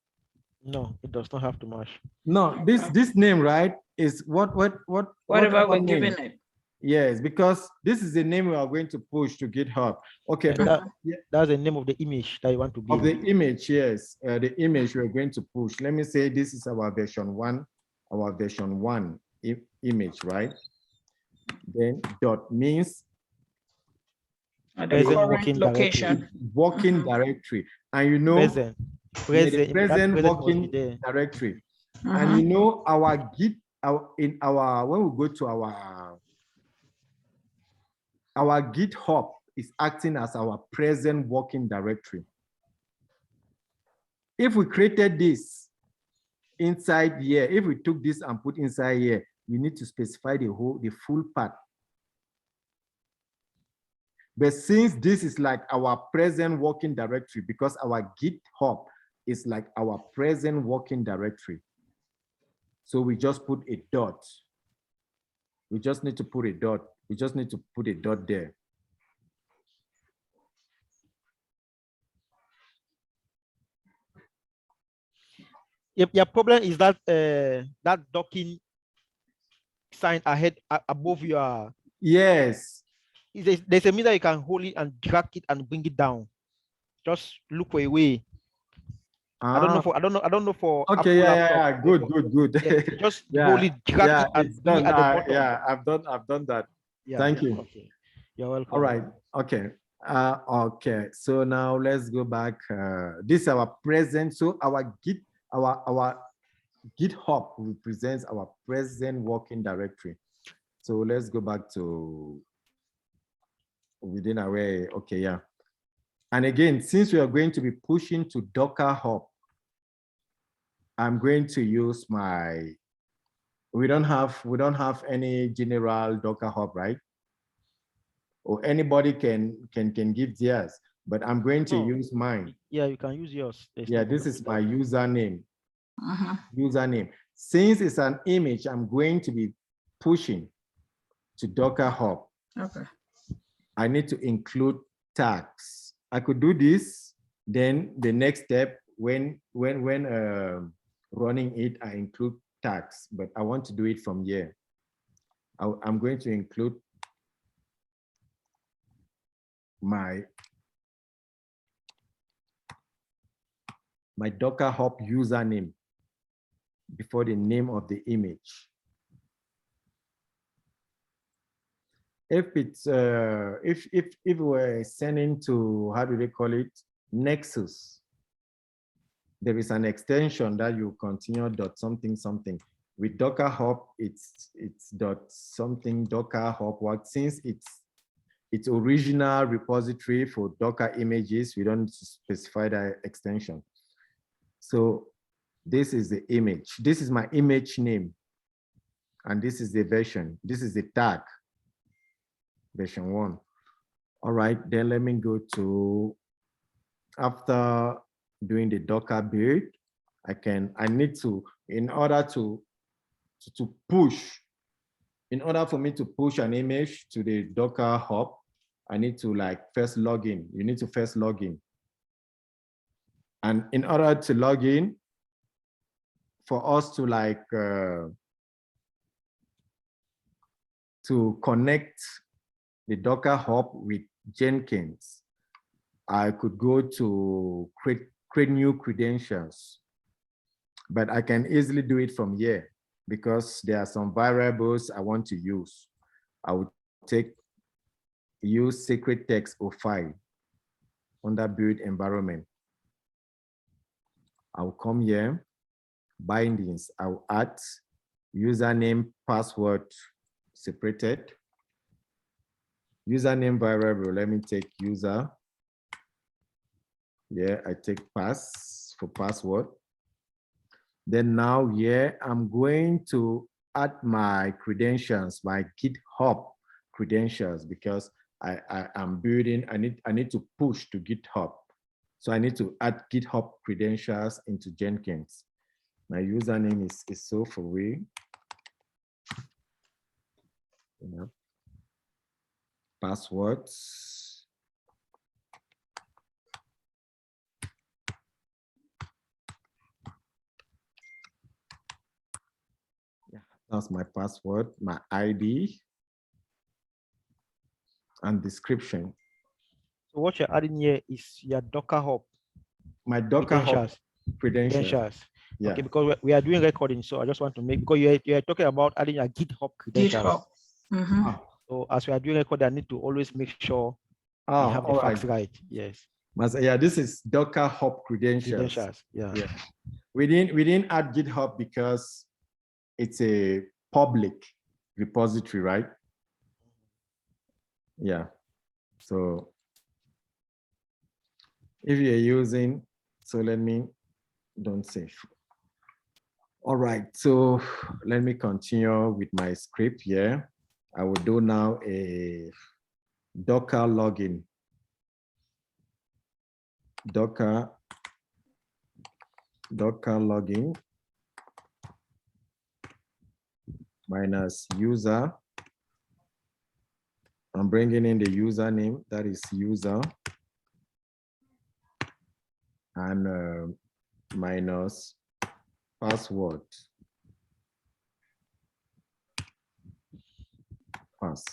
No, it does not have to match. No, this name, right, is whatever we're giving it. Yes, because this is the name we are going to push to GitHub. Okay, but that's the name of the image that you want to build. Of the image, yes, the image we're going to push. Let me say this is our version 1, image, right? Then dot means the working location. Working directory. And you know, present working directory. And you know, our Git, when we go to our GitHub is acting as our present working directory. If we created this inside here, if we took this and put inside here, we need to specify the full path. But since this is like our present working directory, because our GitHub is like our present working directory, so we just put a dot. We just need to put a dot. We just need to put a dot there. Your problem is that that docking sign ahead above your. Yes. There's a meter you can hold it and drag it and bring it down. Just look for a way. I don't know for. Okay, yeah. Good. Yeah, just hold it, drag it, and bring it at the bottom. Yeah, I've done that. Yeah, thank you. Okay. You're welcome. All right. Okay. Okay. So now let's go back. This is our present. So our GitHub represents our present working directory. So let's go back to within our way. Okay, yeah. And again, since we are going to be pushing to Docker Hub, I'm going to use we don't have any general Docker Hub, right? or anybody can give theirs, but I'm going to No. use mine. Yeah, you can use yours. There's Yeah, no this problem is with my that. username. Uh-huh. Username. Since it's an image, I'm going to be pushing to Docker Hub. Okay. I need to include tags. I could do this. Then the next step, when running it, I include tags, but I want to do it from here. I'm going to include my Docker Hub username before the name of the image. If it's if we're sending to, how do they call it, Nexus, there is an extension that you continue dot something something. With Docker Hub, it's dot something Docker Hub. What, since it's original repository for Docker images, we don't specify that extension. So this is the image. This is my image name, and this is the version. This is the tag, version 1. All right, then let me go to, after doing the Docker build, I need to, in order for me to push an image to the Docker Hub, I need to like first log in. You need to first log in. And in order to log in, for us to like, to connect the Docker Hub with Jenkins, I could go to create new credentials, but I can easily do it from here because there are some variables I want to use. I would use secret text or file under build environment. I'll come here, bindings, I'll add username, password separated. Username variable, let me take user. Yeah, I take pass for password. Then now, yeah, I'm going to add my credentials, my GitHub credentials, because I'm building, I need to push to GitHub. So I need to add GitHub credentials into Jenkins. My username is so for we. Yeah. Passwords. Yeah, that's my password, my ID, and description. So what you're adding here is your Docker Hub. My Docker Hub credentials. Yeah. Okay, because we are doing recording, so I just want to make, because you're talking about adding a GitHub credentials. GitHub. Mm-hmm. So as we are doing recording, I need to always make sure we have the facts right. Yes. Yeah, this is Docker Hub credentials. Yeah. Yeah. We didn't add GitHub because it's a public repository, right? Yeah. So if you're using, so let me, don't save. All right, so let me continue with my script here. I will do now a Docker login. Docker login minus user. I'm bringing in the username, that is user, and minus password. Pass.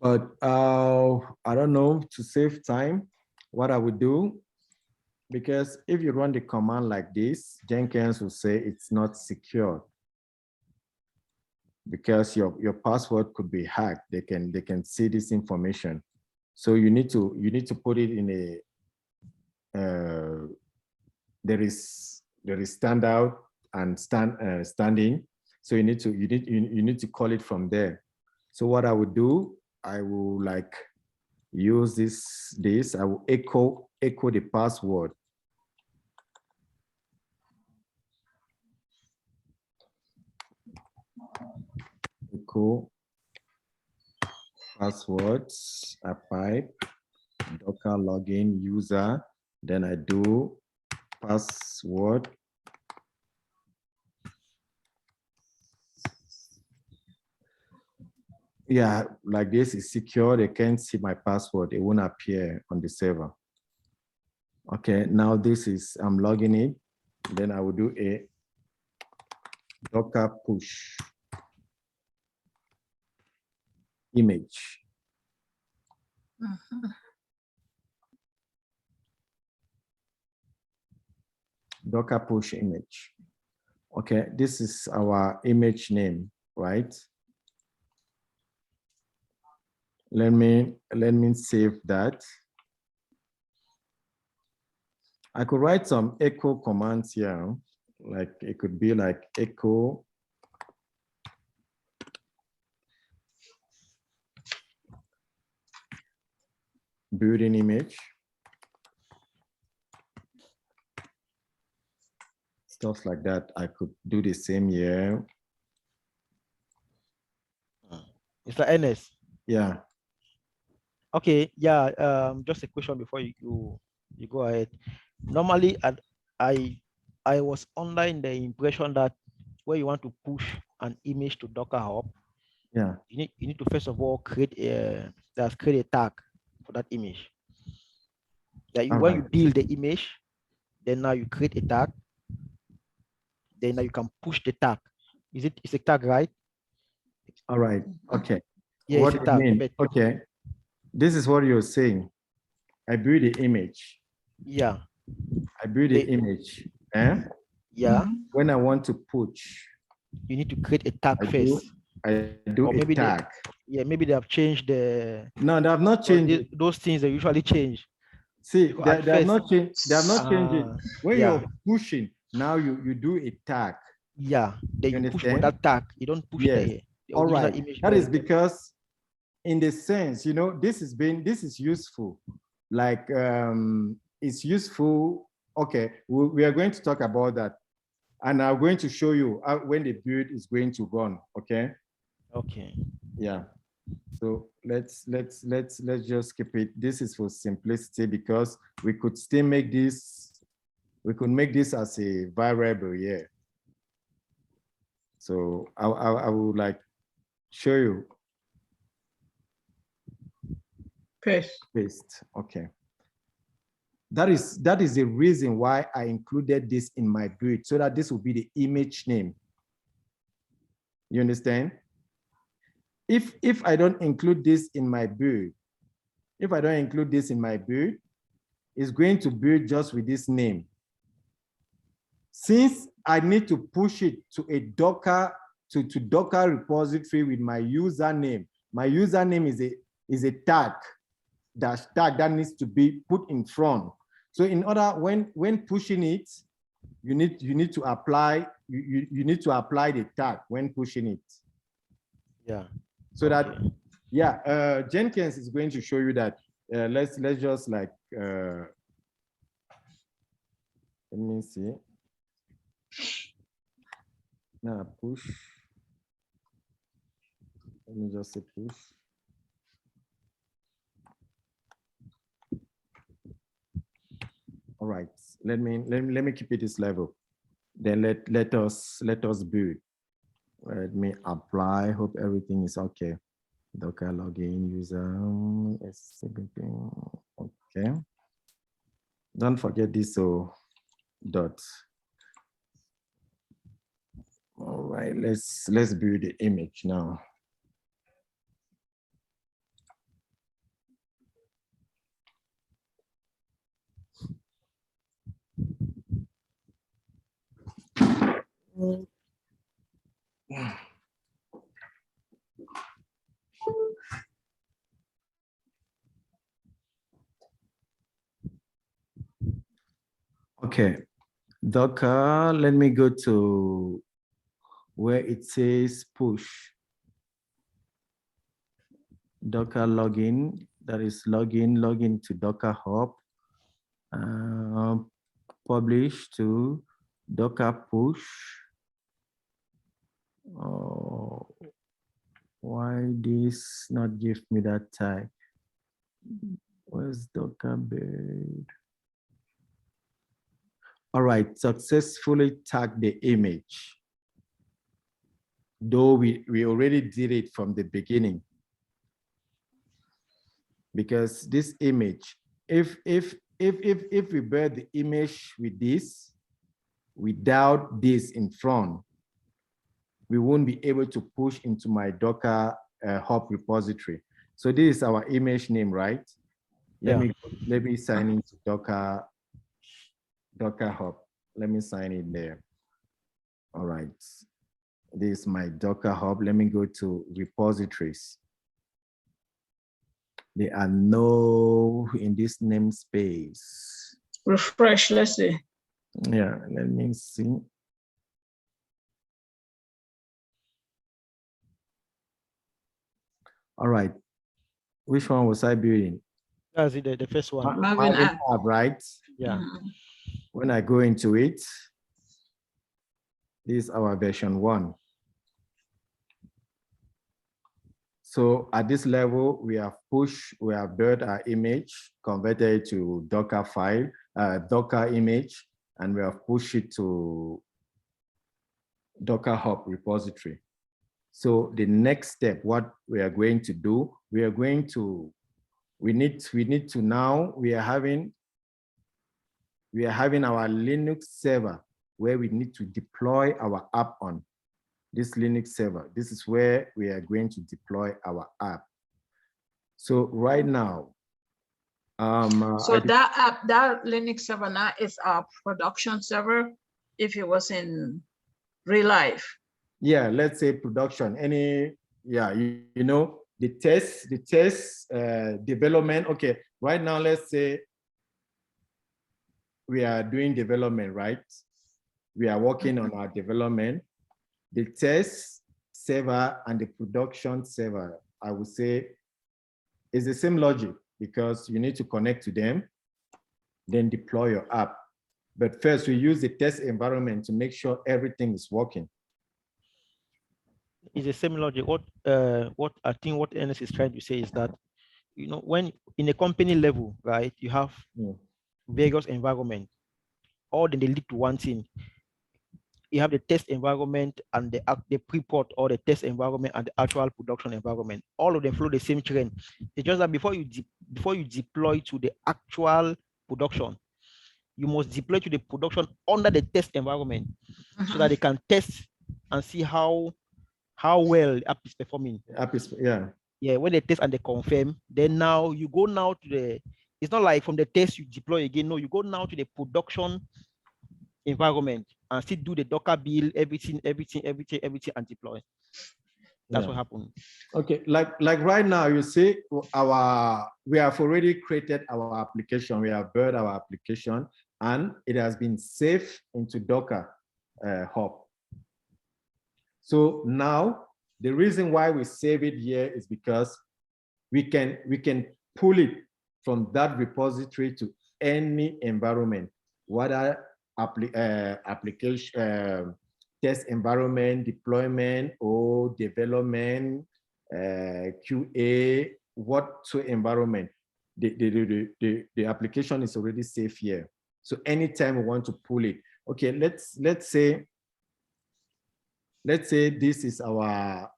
But I don't know, to save time, what I would do, because if you run the command like this, Jenkins will say it's not secure because your password could be hacked. They can see this information. So you need to put it in a there is standout and standing. So you need to call it from there. So what I would do, I will like use this. I will echo the password. Echo passwords, I pipe, Docker login user, then I do password. Yeah, like this is secure. They can't see my password. It won't appear on the server. Okay, now this is, I'm logging in. Then I will do a Docker push image. Docker push image. Okay, this is our image name, right? Let me save that. I could write some echo commands here, like it could be like echo building image, stuff like that. I could do the same here. It's like NS. Yeah. Okay, yeah. Just a question before you go ahead. Normally, I was under the impression that where you want to push an image to Docker Hub, Yeah. you need to first of all create a tag for that image. That when you build the image, then now you create a tag. Then now you can push the tag. Is a tag, right? All right. Okay. Yeah, What it's a do you tag. mean? Okay. This is what you're saying. I build the image. Yeah. I build the image. Eh? Yeah. When I want to push, you need to create a tag first. I do or maybe a tag. Maybe they have changed the. No, they have not changed those things they usually change. See, they have not changed. They have not changed it. When yeah. you're pushing, now you do a tag. Yeah, then you push for understand? that tag. You don't push the all right. image. That is because, in the sense, you know, this is useful. Like it's useful. Okay, we are going to talk about that, and I'm going to show you when the build is going to run. Okay. Okay. Yeah. So let's just keep it. This is for simplicity because we could still make this. We could make this as a variable here. So I would like show you. Paste. Okay. That is the reason why I included this in my build, so that this will be the image name. You understand? If I don't include this in my build, it's going to build just with this name. Since I need to push it to a Docker, to Docker repository with my username is a tag, tag that needs to be put in front. So in order, when pushing it, you need to apply the tag when pushing it. Yeah. So that, yeah, Jenkins is going to show you that. Let's just like let me see. Now push. Let me just say push. All right. Let me keep it this level. Then let us build. Let me apply. Hope everything is okay. Docker login user. Okay. Don't forget this dot. All right. Let's build the image now. Okay, Docker, let me go to where it says push. Docker login, that is login to Docker Hub. Publish to Docker push. Why this not give me that tag? Where's Docker bird? All right, successfully tag the image. Though we already did it from the beginning. Because this image, if we bear the image with this, without this in front, we won't be able to push into my Docker Hub repository. So this is our image name, right? Let me sign into Docker Hub. Let me sign in there. All right. This is my Docker Hub. Let me go to repositories. There are no in this namespace. Refresh, let's see. Yeah, let me see. All right. Which one was I building? That's it, the first one. Maven app. Right? Yeah. When I go into it, this is our version 1. So at this level, we have built our image, converted it to Docker file, Docker image, and we have pushed it to Docker Hub repository. So the next step, what we are going to do, we are having our Linux server where we need to deploy our app on. This Linux server, this is where we are going to deploy our app. So right now, so that app, that Linux server now is our production server if it was in real life. Yeah, let's say production, you know, the test development. Okay, right now, let's say we are doing development, right? We are working on our development. The test server and the production server, I would say, is the same logic because you need to connect to them, then deploy your app. But first, we use the test environment to make sure everything is working. It's the same logic. What I think what Ernest is trying to say is that, you know, when in a company level, right, you have various environments, all then they lead to one thing. You have the test environment and the pre-prod, or the test environment and the actual production environment. All of them follow the same trend. It's just that before you deploy to the actual production, you must deploy to the production under the test environment so that they can test and see how well the app is performing. Yeah, when they test and they confirm, then now you go now to the, it's not like from the test you deploy again. No, you go now to the production environment and still do the Docker build, everything, and deploy. That's what happened. Okay, like right now, you see we have already created our application. We have built our application and it has been saved into Docker Hub. So now the reason why we save it here is because we can pull it from that repository to any environment, whether application, test environment, deployment, or development, QA, what to environment. The application is already safe here. So anytime we want to pull it, okay, let's say this is our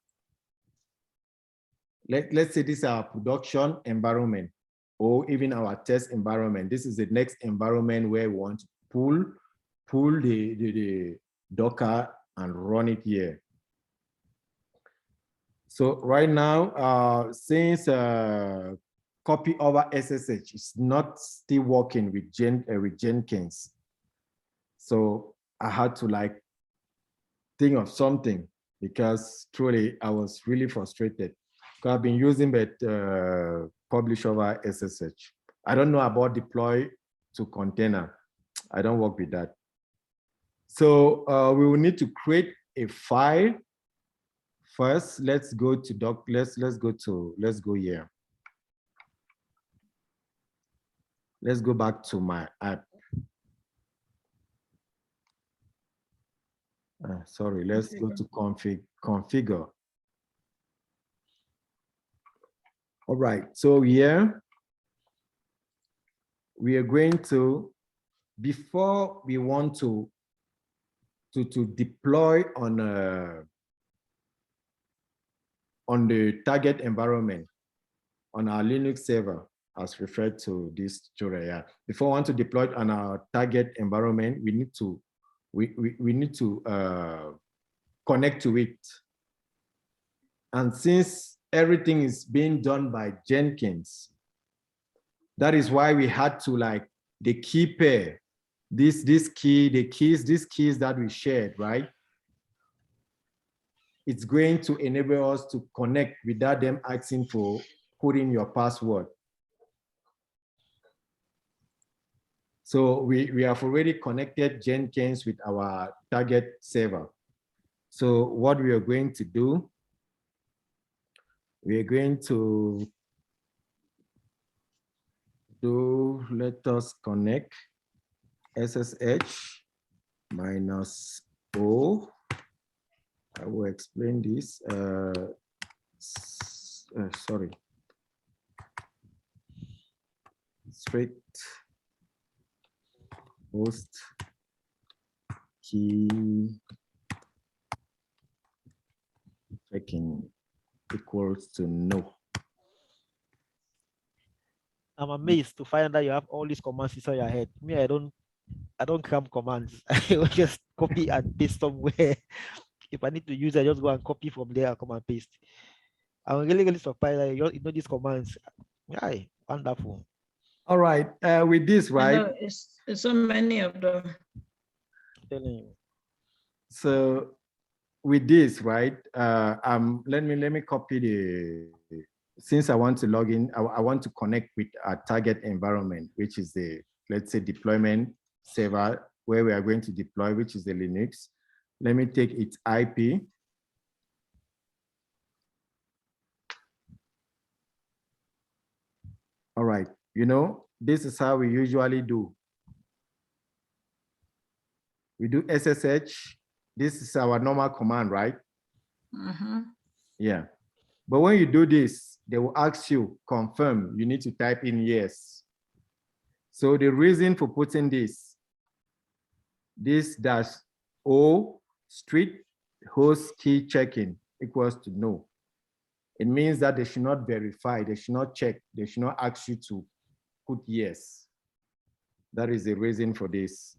let's say this is our production environment or even our test environment. This is the next environment where we want to pull the Docker and run it here. So right now, since copy over SSH is not still working with Jenkins, so I had to like think of something because truly I was really frustrated. I've been using that publish over SSH. I don't know about deploy to container. I don't work with that. So we will need to create a file first. Let's go to let's go here. Let's go back to my app. Sorry, let's go to configure. All right, so here we are going to, before we want to deploy on the target environment on our Linux server, as referred to this tutorial. Before we want to deploy it on our target environment, we need to connect to it. And since everything is being done by Jenkins, that is why we had to, like, the key pair, these keys that we shared, right? It's going to enable us to connect without them asking for putting your password. So we have already connected Jenkins with our target server. So what we are going to do, we are going to let us connect SSH -O. I will explain this. Sorry. Straight host key checking equals to no. I'm amazed to find that you have all these commands inside your head. Me, I don't cram commands. I will just copy and paste somewhere. If I need to use, I just go and copy from there and come and paste. I'm really surprised that you know these commands. Yeah, wonderful. All right, with this, right? It's so many of them. I'm telling you. So with this, right? Let me copy the. Since I want to log in, I want to connect with our target environment, which is the, let's say, deployment server where we are going to deploy, which is the Linux. Let me take its IP. All right, you know, this is how we usually do. We do SSH. This is our normal command, right? Mm-hmm. Yeah. But when you do this, they will ask you, confirm, you need to type in yes. So the reason for putting this -O street host key checking equals to no. It means that they should not verify, they should not check, they should not ask you to put yes. That is the reason for this.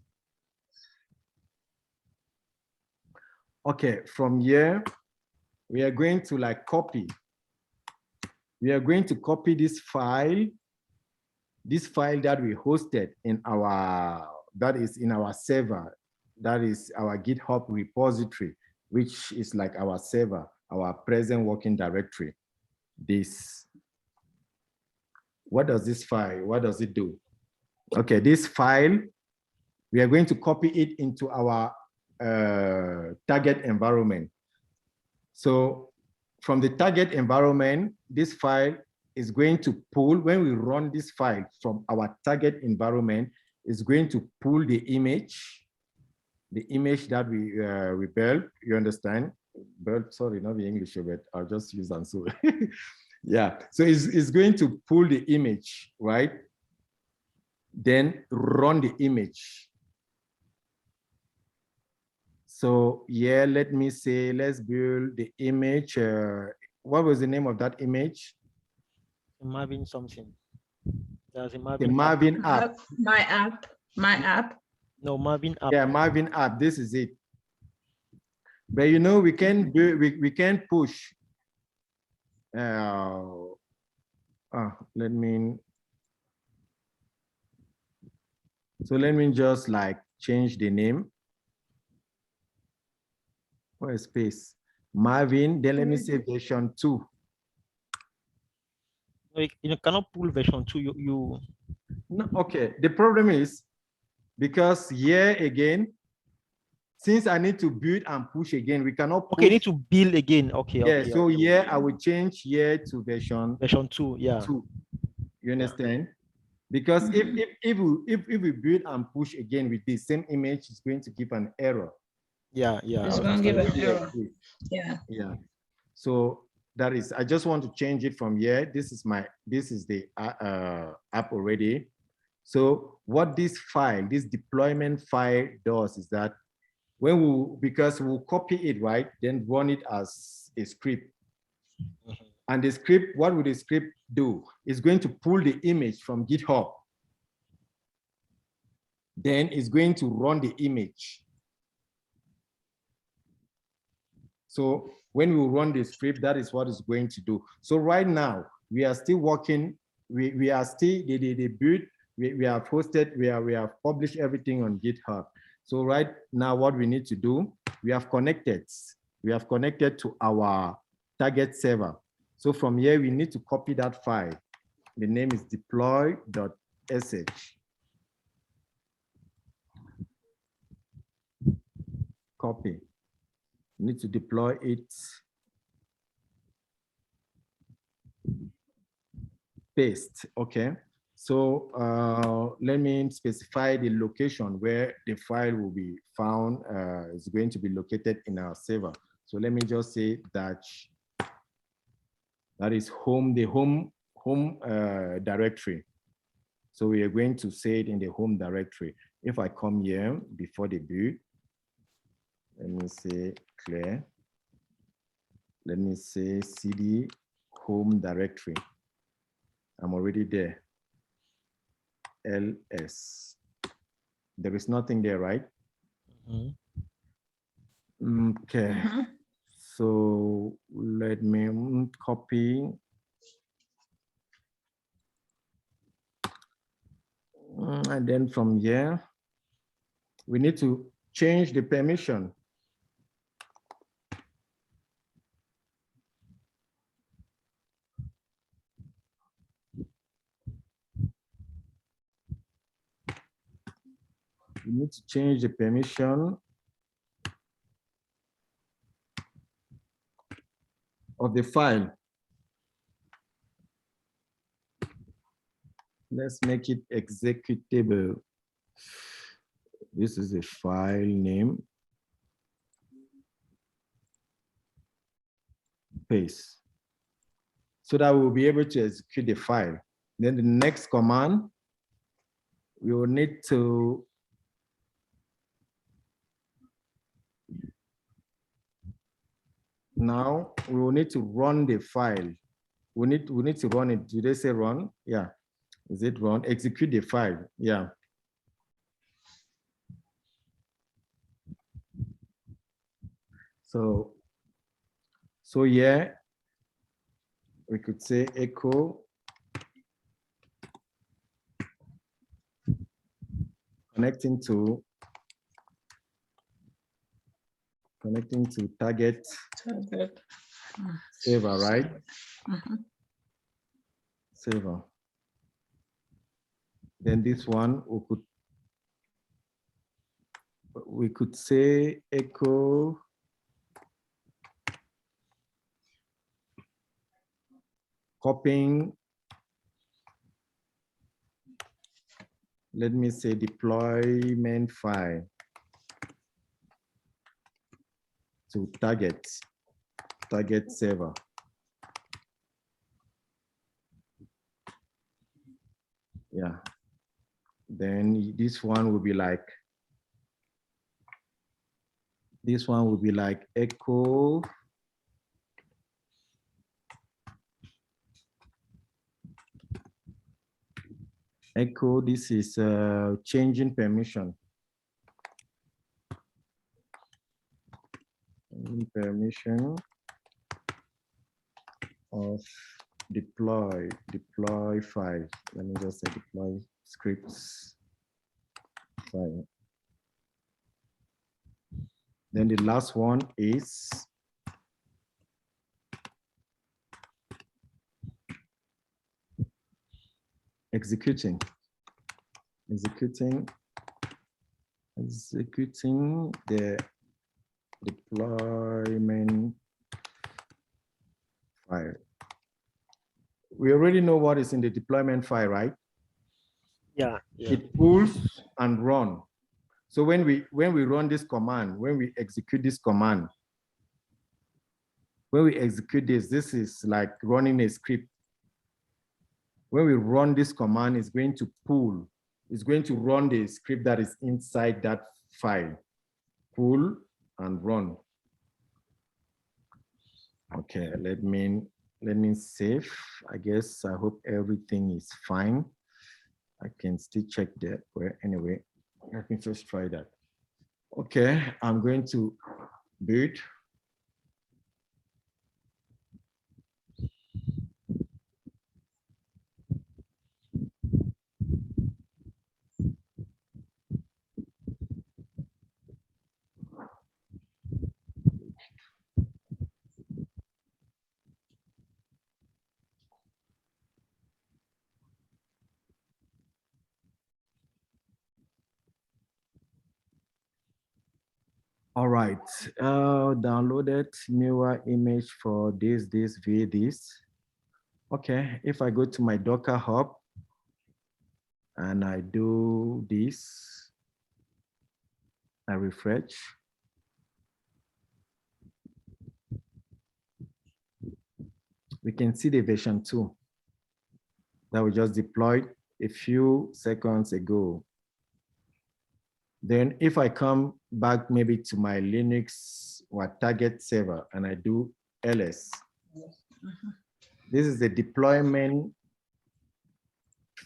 Okay, from here, we are going to like copy. We are going to copy this file that we hosted in our, that is in our server, that is our GitHub repository, which is like our server, our present working directory. This, what does this file, what does it do? Okay, this file, we are going to copy it into our target environment. So from the target environment, this file is going to pull, when we run this file from our target environment, is going to pull the image that we built, you understand? Built, sorry, not the English, but I'll just use answer. Yeah, so it's going to pull the image, right? Then run the image. So yeah, let me say, let's build the image. What was the name of that image? Maven something. There's a Maven The Maven app. My app. No, Maven app. Yeah, Maven app. This is it. But you know, we can do, we can push. Let me. So let me just like change the name. What is space? Maven. Then let me say version 2. No, you cannot pull version 2. You. No, okay. The problem is because here again, since I need to build and push again, we cannot push. Okay, you need to build again. Okay. Yeah, okay, so okay. here I will change here to version 2. Yeah. 2. You understand? Because if we build and push again with the same image, it's going to give an error. Yeah. It's going to give an error. Yeah. Yeah. So That is, I just want to change it from here. This is the app already. So what this file, this deployment file does is that because we'll copy it, right? Then run it as a script. And the script, what will the script do? It's going to pull the image from GitHub. Then it's going to run the image. So when we run the script, that is what it's going to do. So right now, we are still working. We are still, the build, we have hosted, we have published everything on GitHub. So right now, what we need to do, we have connected to our target server. So from here, we need to copy that file. The name is deploy.sh. Copy. We need to deploy it. Paste, okay. So let me specify the location where the file will be found. It's going to be located in our server. So let me just say that is home, the home directory. So we are going to say it in the home directory. If I come here before the build, let me say clear. Let me say cd home directory. I'm already there. ls. There is nothing there, right? Okay. So let me copy. And then from here, we need to change the permission. We need to change the permission of the file. Let's make it executable. This is a file name. Paste. So that we'll be able to execute the file. Then the next command, we will need to now we will need to run the file. We need to run it. Did they say run? Yeah. Is it run? Execute the file. Yeah. So yeah, we could say echo connecting to target server, right? Server. Then this one we could say echo copying. Let me say deployment file to target server. Yeah. Then this one will be like echo this is changing permission. Permission of deploy file. Let me just say deploy scripts file. Then the last one is executing the deployment file. We already know what is in the deployment file, right? Yeah. It pulls and run. So when we run this command, when we execute this command, when we execute this, this is like running a script. When we run this command, it's going to pull. It's going to run the script that is inside that file. Pull and run. Okay, let me save. I guess I hope everything is fine. I can still check that. Well, anyway, let me just try that. Okay, I'm going to build. All right, downloaded newer image for this via this. Okay, if I go to my Docker Hub and I do this, I refresh. We can see the version 2 that we just deployed a few seconds ago. Then if I come back maybe to my Linux or target server and I do ls, this is the deployment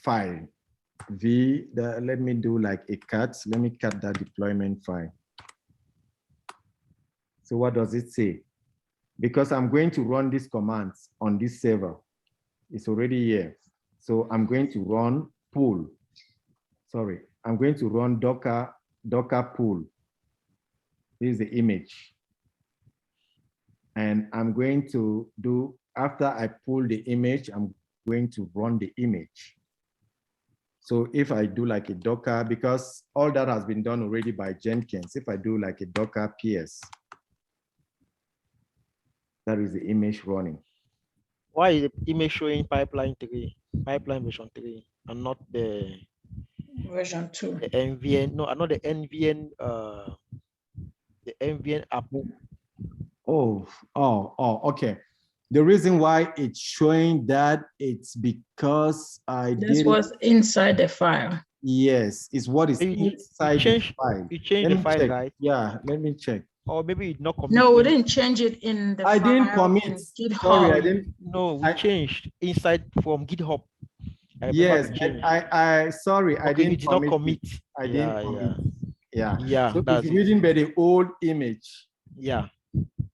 file. Let me do like a cut. Let me cut that deployment file. So what does it say? Because I'm going to run these commands on this server. It's already here. So I'm going to run pull. Sorry, I'm going to run docker pull. This is the image. And I'm going to do, after I pull the image, I'm going to run the image. So if I do like a Docker, because all that has been done already by Jenkins, if I do like a Docker PS, that is the image running. Why is the image showing pipeline 3, pipeline version 3, and not the Version 2. the NVN? No, not the NVN. The NVN app. Oh, okay. The reason why it's showing that, it's because I This did was inside the file. Yes, it's what is inside the file. You changed the file, check. right? Yeah, let me check. Or maybe it not commit. No, we didn't change it in the I file. didn't commit. in GitHub. Sorry, I didn't. No, we changed inside from GitHub. Yes, I sorry, okay, I didn't you did not commit. I didn't commit. Yeah. Yeah. So it's reading by the old image. Yeah.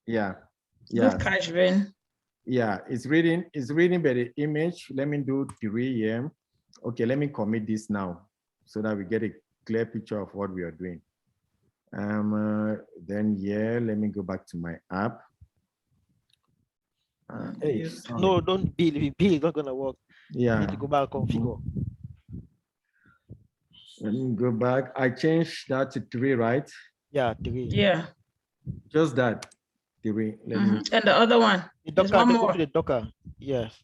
Yeah. Good catch, Vin. Yeah, it's reading by the image. Let me do 3 here. Okay, let me commit this now so that we get a clear picture of what we are doing. Then let me go back to my app. Hey, no, don't build. If build, it's not gonna work. Yeah. You need to go back and configure. Let me go back. I changed that to 3, right? Yeah, 3. Yeah. Just that. 3. Let me. And the other one. The Docker, one go more. to the Docker. Yes.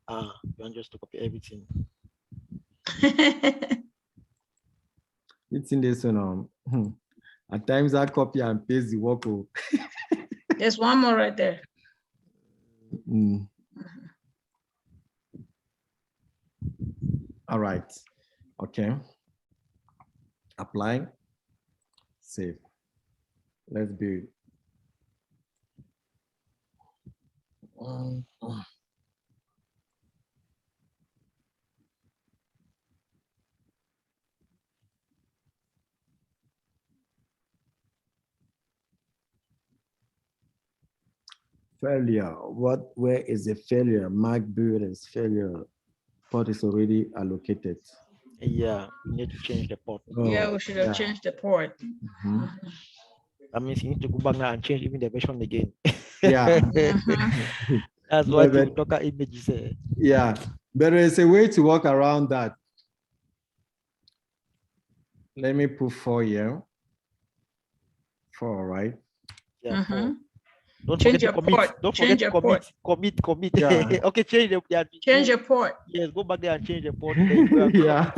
You want just to copy everything. It's in this one. At times I copy and paste the work. There's one more right there. All right. Okay. Apply. Save. Let's build. Failure. Where is the failure? Mark build is failure. Port is already allocated. Yeah, we need to change the port. Yeah, we should have changed the port. That means you need to go back now and change even the version again. Yeah. That's why the Docker images. Yeah, but there's a way to work around that. Let me put 4 here. 4, right? Yeah. 4. Don't change forget your to commit. port. Don't change forget your to commit. Yeah. Okay, change the change your port. Yes, go back there and change the port. Yeah.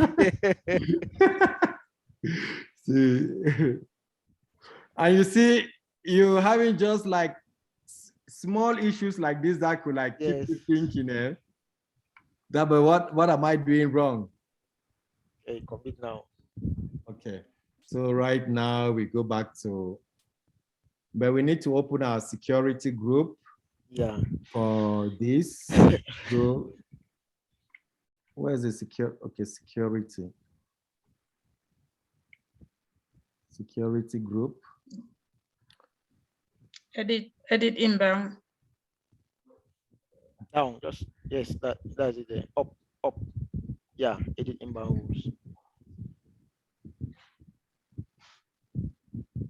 See. And you see, you having just like small issues like this that could like keep Yes. you thinking, that, but what am I doing wrong? Okay, commit now. Okay, so right now we go back to, but we need to open our security group Yeah. for this. So where's the secure? Okay, security group. Edit inbound. Down, just yes, that's it there. Up. Yeah, edit inbound rules.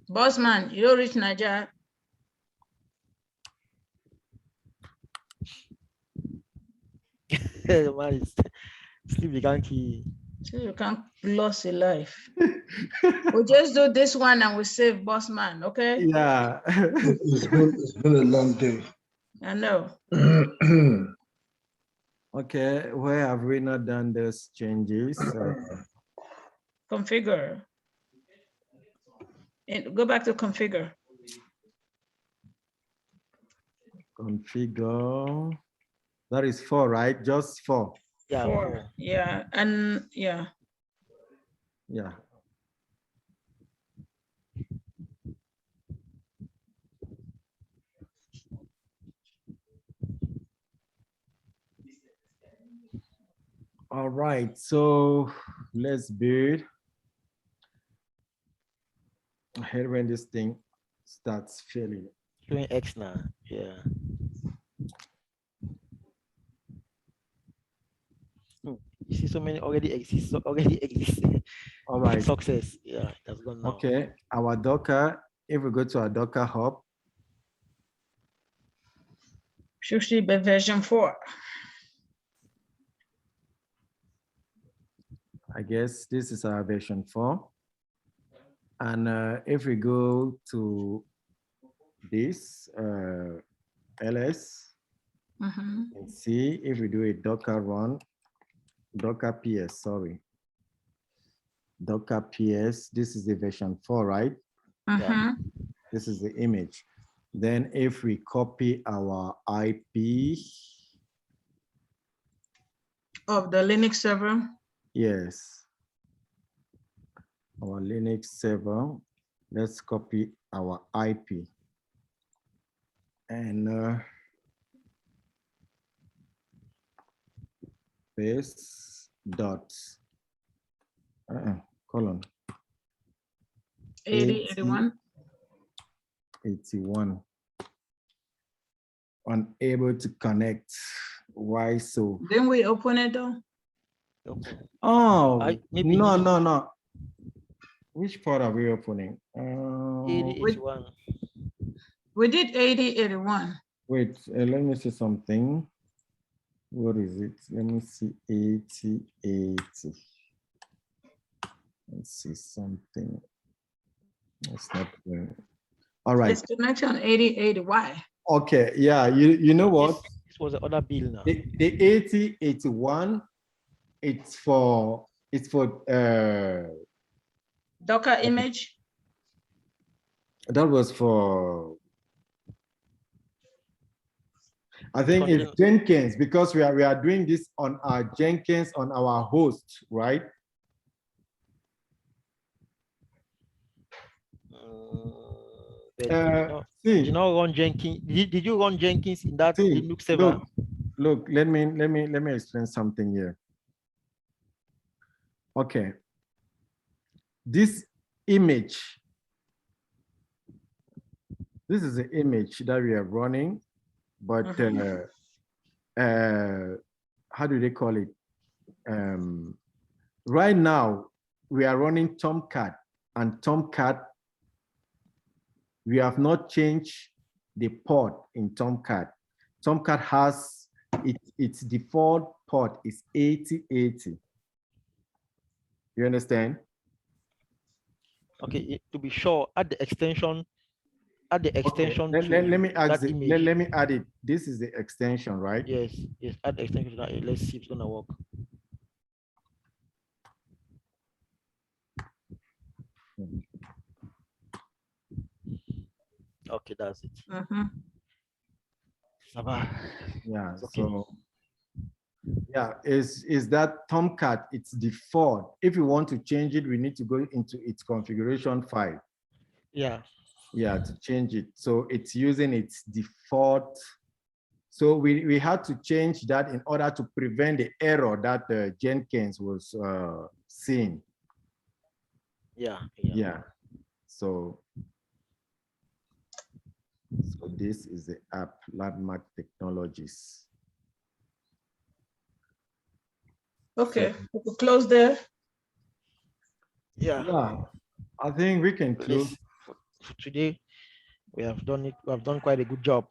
Boss man, you don't reach Nigeria. The man is sleep the ganky. So you can't lose a life. We'll just do this one and we save boss man, okay? Yeah. It's been a long day. I know. Okay, where have we not done those changes? Configure. And go back to configure. Configure. That is 4, right? Just 4. Yeah. 4. Yeah, and yeah. Yeah. All right, so let's build. I hate when this thing starts failing. Doing X now. Yeah. You see so many already exist. All right. Success. Yeah, that's gone now. Okay, our Docker, if we go to our Docker hub, Should be version 4. I guess this is our version 4. And if we go to this ls, and see if we do a Docker run, Docker PS, sorry. Docker PS, this is the version 4, right? Yeah. This is the image. Then if we copy our IP of the Linux server. Yes. Our Linux server. Let's copy our IP. And paste dot colon 8081. 81. Unable to connect. Why so? Then we open it though. Oh, maybe no. Which part are we opening? 8081. We did 8081. Wait, let me see something. What is it? Let me see 8080. Let's see something. It's not there. All right. It's connection 8080. Why? Okay, yeah, you know what? This was the other bill now. The 8081, it's for Docker image. that was for, I think it's Jenkins, because we are doing this on our Jenkins on our host, right? Did you not run Jenkins? Did you run Jenkins in that Linux server? Look, let me explain something here. Okay. This image, this is the image that we are running, but how do they call it? Right now, we are running Tomcat, and Tomcat, we have not changed the port in Tomcat. Tomcat has its default port is 8080. You understand? Okay, to be sure, add the extension. Add the extension. Okay. Let me add it. Image. Let me add it. This is the extension, right? Yes. Add the extension. Let's see if it's gonna work. Okay, that's it. Ça va. Yeah, It's okay. so yeah, is that Tomcat, it's default. If you want to change it, we need to go into its configuration file. Yeah. Yeah, to change it. So it's using its default. So we had to change that in order to prevent the error that Jenkins was seeing. Yeah. Yeah. So this is the app, Landmark Technologies. Okay, we could close there. Yeah. Yeah, I think we can close. For today, we have done it. We have done quite a good job.